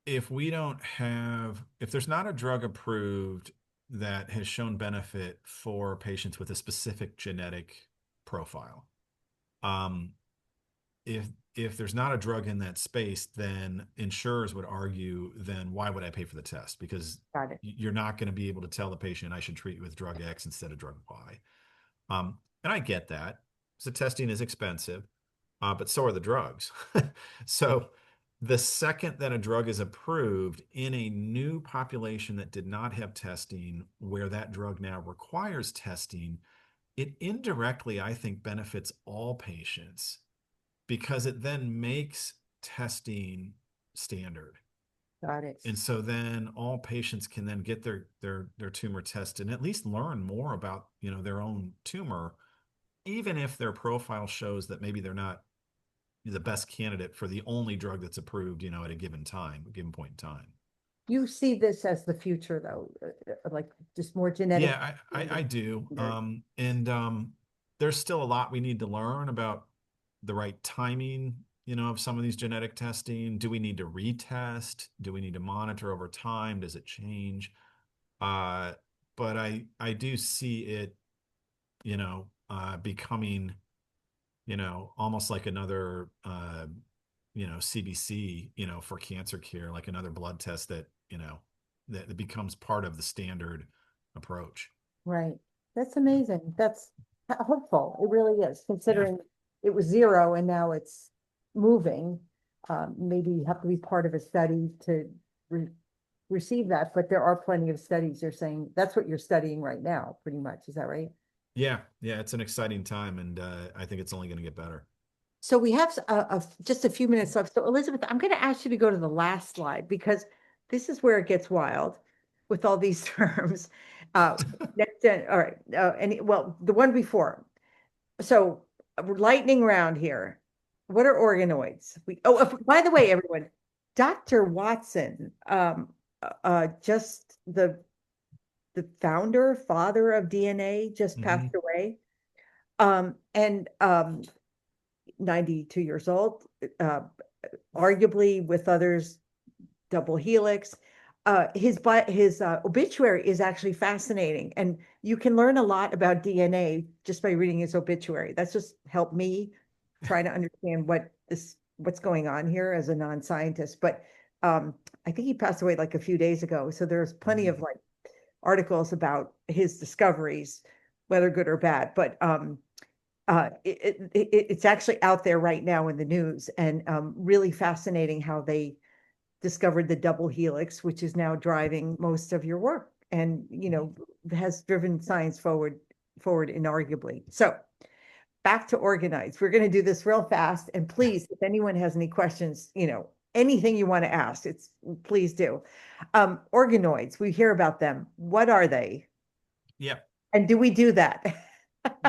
Speaker 1: If we don't have, if there's not a drug approved that has shown benefit for patients with a specific genetic profile, um, if if there's not a drug in that space, then insurers would argue, then why would I pay for the test? Because
Speaker 2: Got it.
Speaker 1: you're not going to be able to tell the patient I should treat you with drug X instead of drug Y. And I get that. So testing is expensive, but so are the drugs. So the second that a drug is approved in a new population that did not have testing, where that drug now requires testing, it indirectly, I think, benefits all patients because it then makes testing standard.
Speaker 2: Got it.
Speaker 1: And so then all patients can then get their tumor tested and at least learn more about, their own tumor, even if their profile shows that maybe they're not the best candidate for the only drug that's approved, at a given point in time.
Speaker 2: You see this as the future, though, like just more genetic.
Speaker 1: Yeah, I do. There's still a lot we need to learn about the right timing, of some of these genetic testing. Do we need to retest? Do we need to monitor over time? Does it change? Uh, but I do see it, becoming, almost like another, CBC, for cancer care, like another blood test that becomes part of the standard approach.
Speaker 2: Right. That's amazing. That's hopeful. It really is,
Speaker 1: Yeah.
Speaker 2: considering it was zero and now it's moving. Maybe you have to be part of a study to re receive that, but there are plenty of studies. You're saying that's what you're studying right now, pretty much. Is that right?
Speaker 1: Yeah. Yeah. It's an exciting time, and I think it's only going to get better.
Speaker 2: So we have just a few minutes left. So Elizabeth, I'm going to ask you to go to the last slide because this is where it gets wild with all these terms. Uh, next gen, all right, well, the one before. So lightning round here. What are organoids? By the way, everyone, Dr. Watson, just the father of DNA, just
Speaker 1: Hmm.
Speaker 2: passed away. And 92 years old, uh, arguably with others, double helix. His obituary is actually fascinating, and you can learn a lot about DNA just by reading his obituary. That's just helped me try to understand what's going on here as a non-scientist. But I think he passed away like a few days ago, so there's plenty of like articles about his discoveries, whether good or bad. But it's actually out there right now in the news, and really fascinating how they discovered the double helix, which is now driving most of your work, and has driven science forward inarguably. So back to organize. We're going to do this real fast, and please, if anyone has any questions, anything you want to ask, it's please do. Organoids, we hear about them. What are they,
Speaker 1: Yeah.
Speaker 2: and do we do that?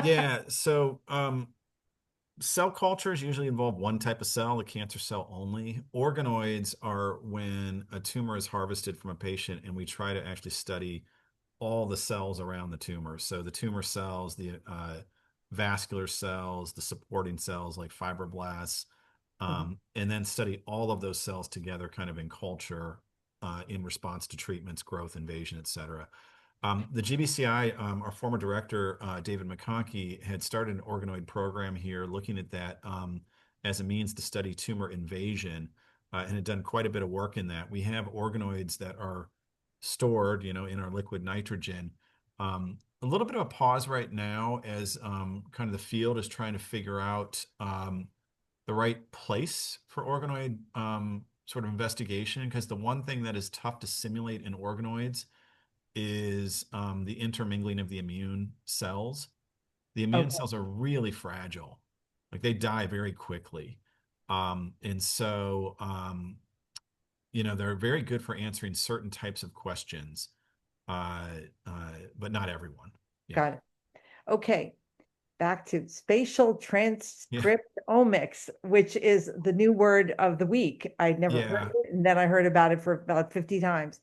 Speaker 1: Yeah. So, cell cultures usually involve one type of cell, the cancer cell only. Organoids are when a tumor is harvested from a patient and we try to actually study all the cells around the tumor. So the tumor cells, the vascular cells, the supporting cells like fibroblasts, and then study all of those cells together kind of in culture in response to treatments, growth, invasion, et cetera. The GBCI, our former director, David McConkey, had started an organoid program here looking at that as a means to study tumor invasion and had done quite a bit of work in that. We have organoids that are stored, in our liquid nitrogen. A little bit of a pause right now as kind of the field is trying to figure out the right place for organoid sort of investigation, because the one thing that is tough to simulate in organoids is the intermingling of the immune cells. The immune
Speaker 2: Okay,
Speaker 1: cells are really fragile, like they die very quickly. And so, they're very good for answering certain types of questions, uh, but not everyone. Yeah.
Speaker 2: got it. Okay, back to spatial
Speaker 1: Yeah.
Speaker 2: transcriptomics, which is the new word of the week. I'd never heard
Speaker 1: Yeah.
Speaker 2: it, and then I heard about it for about 50 times.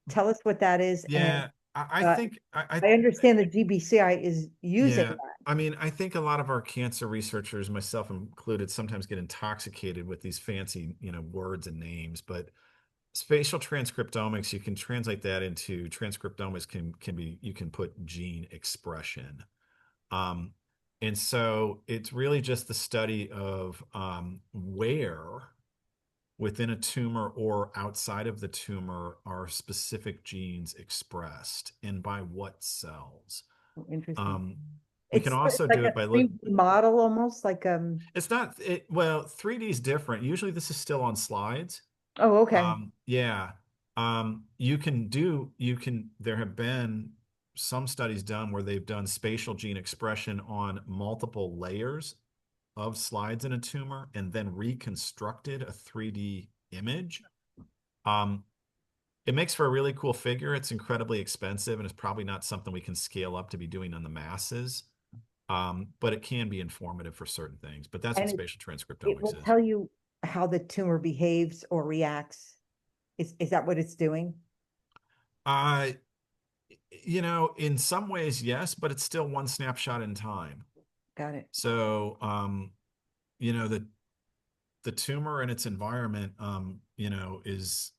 Speaker 2: Tell us what that is, and
Speaker 1: Yeah. I
Speaker 2: uh,
Speaker 1: think
Speaker 2: I understand the GBCI is using
Speaker 1: yeah.
Speaker 2: that.
Speaker 1: I mean, I think a lot of our cancer researchers, myself included, sometimes get intoxicated with these fancy, words and names, but spatial transcriptomics, you can translate that into transcriptomics can be you can put gene expression. Um, and so it's really just the study of where within a tumor or outside of the tumor are specific genes expressed and by what cells.
Speaker 2: Interesting.
Speaker 1: Um, we can
Speaker 2: It's
Speaker 1: also
Speaker 2: like
Speaker 1: do
Speaker 2: a
Speaker 1: it by look.
Speaker 2: 3D model almost like
Speaker 1: It's not it, well, 3D is different. Usually this is still on slides.
Speaker 2: oh, okay.
Speaker 1: Yeah. There have been some studies done where they've done spatial gene expression on multiple layers of slides in a tumor and then reconstructed a 3D image. Um, it makes for a really cool figure. It's incredibly expensive and it's probably not something we can scale up to be doing on the masses. But it can be informative for certain things. But that's what
Speaker 2: And
Speaker 1: spatial
Speaker 2: it
Speaker 1: transcriptomics
Speaker 2: will
Speaker 1: is.
Speaker 2: tell you how the tumor behaves or reacts. Is that what it's doing?
Speaker 1: Uh, in some ways, yes, but it's still one snapshot in time.
Speaker 2: Got it.
Speaker 1: So, you know, the tumor and its environment, is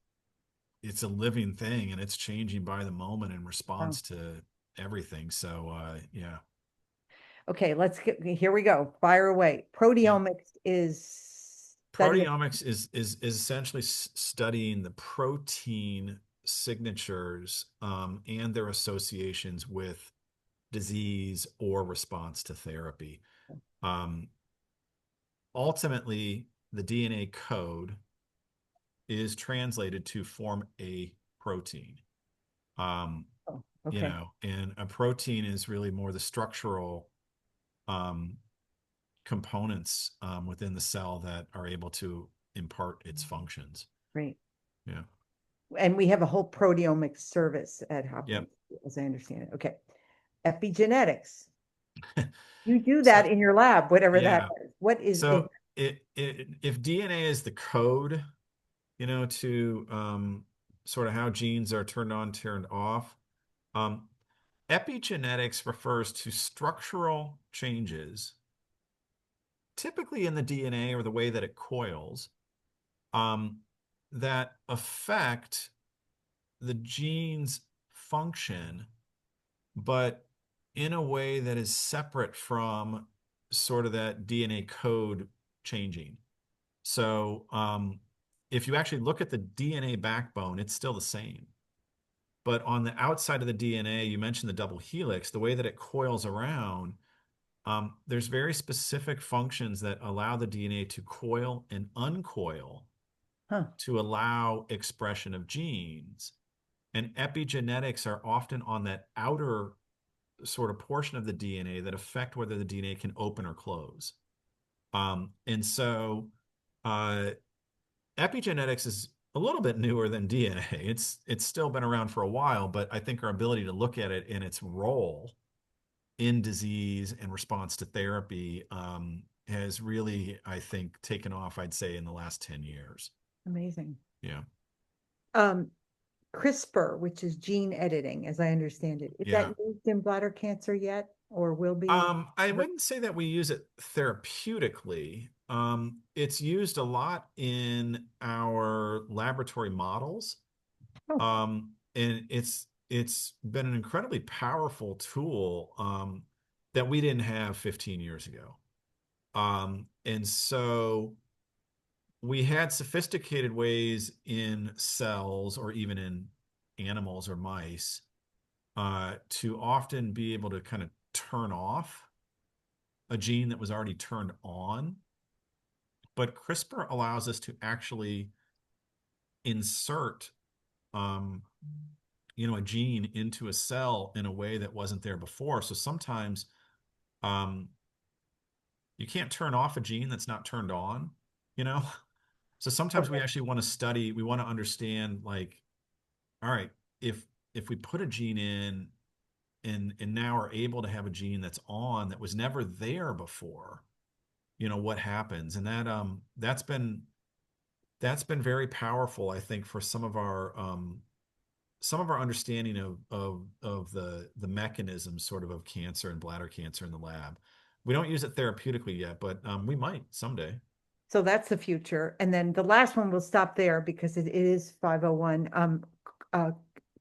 Speaker 1: it's a living thing and it's changing by the moment in
Speaker 2: Oh.
Speaker 1: response to everything. So, yeah,
Speaker 2: Okay, here we go. Fire away.
Speaker 1: yeah.
Speaker 2: Proteomics is study of,
Speaker 1: Proteomics is essentially studying the protein signatures and their associations with disease or response to therapy. Um, Ultimately, the DNA code is translated to form a protein. Um,
Speaker 2: oh, okay.
Speaker 1: and a protein is really more the structural um, components within the cell that are able to impart its functions.
Speaker 2: Great.
Speaker 1: Yeah.
Speaker 2: And we have a whole proteomics service at
Speaker 1: Yep.
Speaker 2: Hopkins, as I understand it. Okay. Epigenetics. You do that
Speaker 1: So,
Speaker 2: in your lab, whatever that
Speaker 1: yeah.
Speaker 2: is. What is
Speaker 1: So if DNA is the code, to sort of how genes are turned on, turned off, um, epigenetics refers to structural changes, typically in the DNA or the way that it coils, um, that affect the gene's function, but in a way that is separate from sort of that DNA code changing. So, if you actually look at the DNA backbone, it's still the same. But on the outside of the DNA, you mentioned the double helix, the way that it coils around, there's very specific functions that allow the DNA to coil and uncoil
Speaker 2: huh?
Speaker 1: to allow expression of genes. And epigenetics are often on that outer sort of portion of the DNA that affect whether the DNA can open or close. And so uh, epigenetics is a little bit newer than DNA. It's still been around for a while, but I think our ability to look at it in its role in disease and response to therapy has really, I think, taken off, I'd say, in the last 10 years.
Speaker 2: Amazing.
Speaker 1: Yeah.
Speaker 2: Um, CRISPR, which is gene editing, as I understand it. Is that
Speaker 1: Yeah.
Speaker 2: used in bladder cancer yet or will be?
Speaker 1: I wouldn't say that we use it therapeutically. It's used a lot in our laboratory models.
Speaker 2: Oh,
Speaker 1: And it's been an incredibly powerful tool that we didn't have 15 years ago. And so we had sophisticated ways in cells or even in animals or mice to often be able to kind of turn off a gene that was already turned on. But CRISPR allows us to actually insert, um, a gene into a cell in a way that wasn't there before. So sometimes um, you can't turn off a gene that's not turned on, you know? So sometimes we
Speaker 2: okay.
Speaker 1: actually want to study, we want to understand like, all right, if we put a gene in and now are able to have a gene that's on that was never there before, what happens? And that's been very powerful, I think, for some of our understanding of the mechanisms sort of cancer and bladder cancer in the lab. We don't use it therapeutically yet, but we might someday.
Speaker 2: So that's the future. And then the last one, we'll stop there because it is 501. Uh,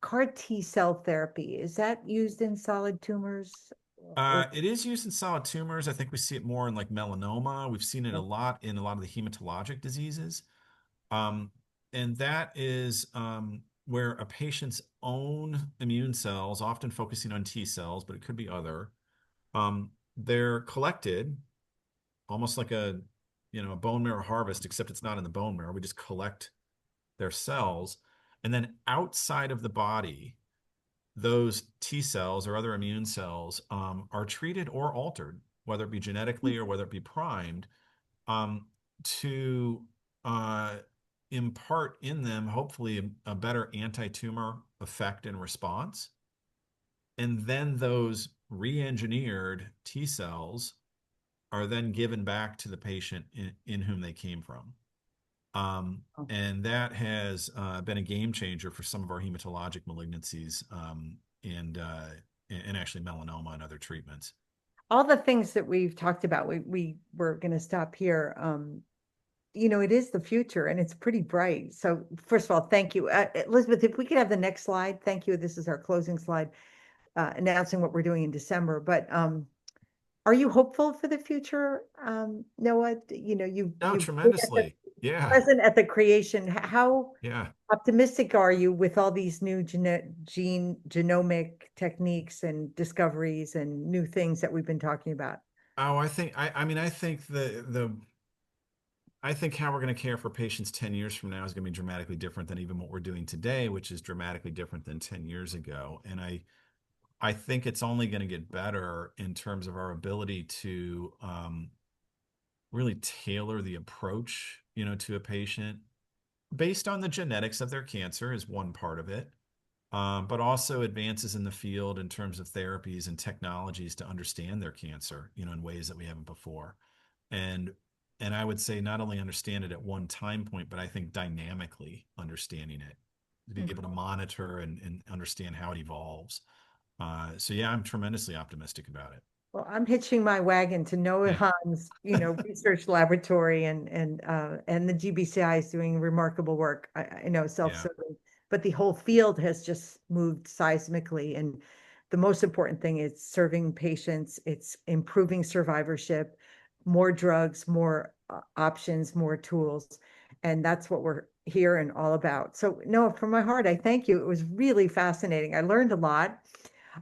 Speaker 2: CAR T cell therapy, is that used in solid tumors or?
Speaker 1: It is used in solid tumors. I think we see it more in like melanoma. We've seen it a lot in a lot of the hematologic diseases. Um, and that is where a patient's own immune cells, often focusing on T cells, but it could be other, they're collected almost like a bone marrow harvest, except it's not in the bone marrow. We just collect their cells. And then outside of the body, those T cells or other immune cells are treated or altered, whether it be genetically or whether it be primed, um, to, uh, impart in them, hopefully, a better anti-tumor effect and response. And then those re-engineered T cells are then given back to the patient in whom they came from. And that has been a game changer for some of our hematologic malignancies, and actually melanoma and other treatments.
Speaker 2: All the things that we've talked about, we were going to stop here. It is the future and it's pretty bright. So first of all, thank you. Elizabeth, if we could have the next slide. Thank you. This is our closing slide, announcing what we're doing in December. But are you hopeful for the future, Noah?
Speaker 1: Oh,
Speaker 2: You've been at the
Speaker 1: tremendously. Yeah.
Speaker 2: present at the creation. How
Speaker 1: Yeah.
Speaker 2: optimistic are you with all these new genomic techniques and discoveries and new things that we've been talking about?
Speaker 1: Oh, I mean, I think how we're going to care for patients 10 years from now is going to be dramatically different than even what we're doing today, which is dramatically different than 10 years ago. And I think it's only going to get better in terms of our ability to really tailor the approach, to a patient based on the genetics of their cancer is one part of it, but also advances in the field in terms of therapies and technologies to understand their cancer, in ways that we haven't before. And and I would say not only understand it at one time point, but I think dynamically understanding it, to be able to monitor and understand how it evolves. So yeah, I'm tremendously optimistic about it.
Speaker 2: Well, I'm hitching my wagon to Noah
Speaker 1: Yeah.
Speaker 2: Hahn's, research laboratory, and the GBCI is doing remarkable work. I know
Speaker 1: Yeah.
Speaker 2: self-serving, but the whole field has just moved seismically. And the most important thing is serving patients. It's improving survivorship, more drugs, more options, more tools, and that's what we're here and all about. So, Noah, from my heart, I thank you. It was really fascinating. I learned a lot.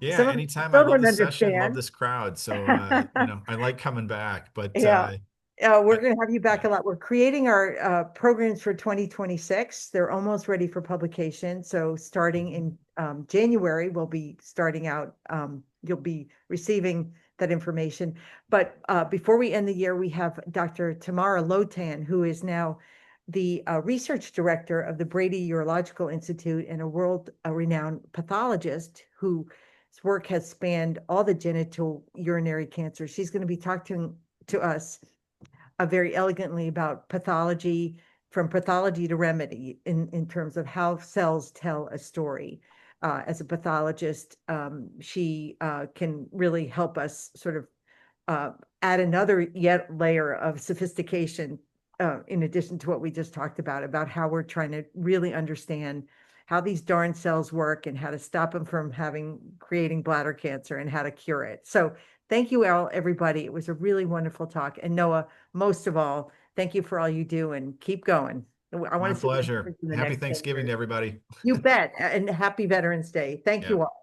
Speaker 1: Yeah.
Speaker 2: Some of it I
Speaker 1: Anytime. I
Speaker 2: still
Speaker 1: love
Speaker 2: don't
Speaker 1: this session, love
Speaker 2: understand.
Speaker 1: this crowd. So, I like coming back, but
Speaker 2: Yeah. We're
Speaker 1: I,
Speaker 2: going to have you back
Speaker 1: yeah.
Speaker 2: a lot. We're creating our programs for 2026. They're almost ready for publication. So starting in January, we'll be starting out. You'll be receiving that information. But before we end the year, we have Dr. Tamara Lotan, who is now the research director of the Brady Urological Institute and a world-renowned pathologist whose work has spanned all the genital urinary cancers. She's going to be talking to us very elegantly about pathology, from pathology to remedy, in terms of how cells tell a story. As a pathologist, she can really help us sort of add another yet layer of sophistication, in addition to what we just talked about how we're trying to really understand how these darn cells work and how to stop them from creating bladder cancer and how to cure it. So thank you all, everybody. It was a really wonderful talk. And Noah, most of all, thank you for all you do and keep going. I
Speaker 1: My
Speaker 2: want to see what
Speaker 1: pleasure.
Speaker 2: happens in the
Speaker 1: Happy
Speaker 2: next 10
Speaker 1: Thanksgiving
Speaker 2: years.
Speaker 1: to everybody.
Speaker 2: You bet. And happy Veterans Day. Thank
Speaker 1: Yeah.
Speaker 2: you all.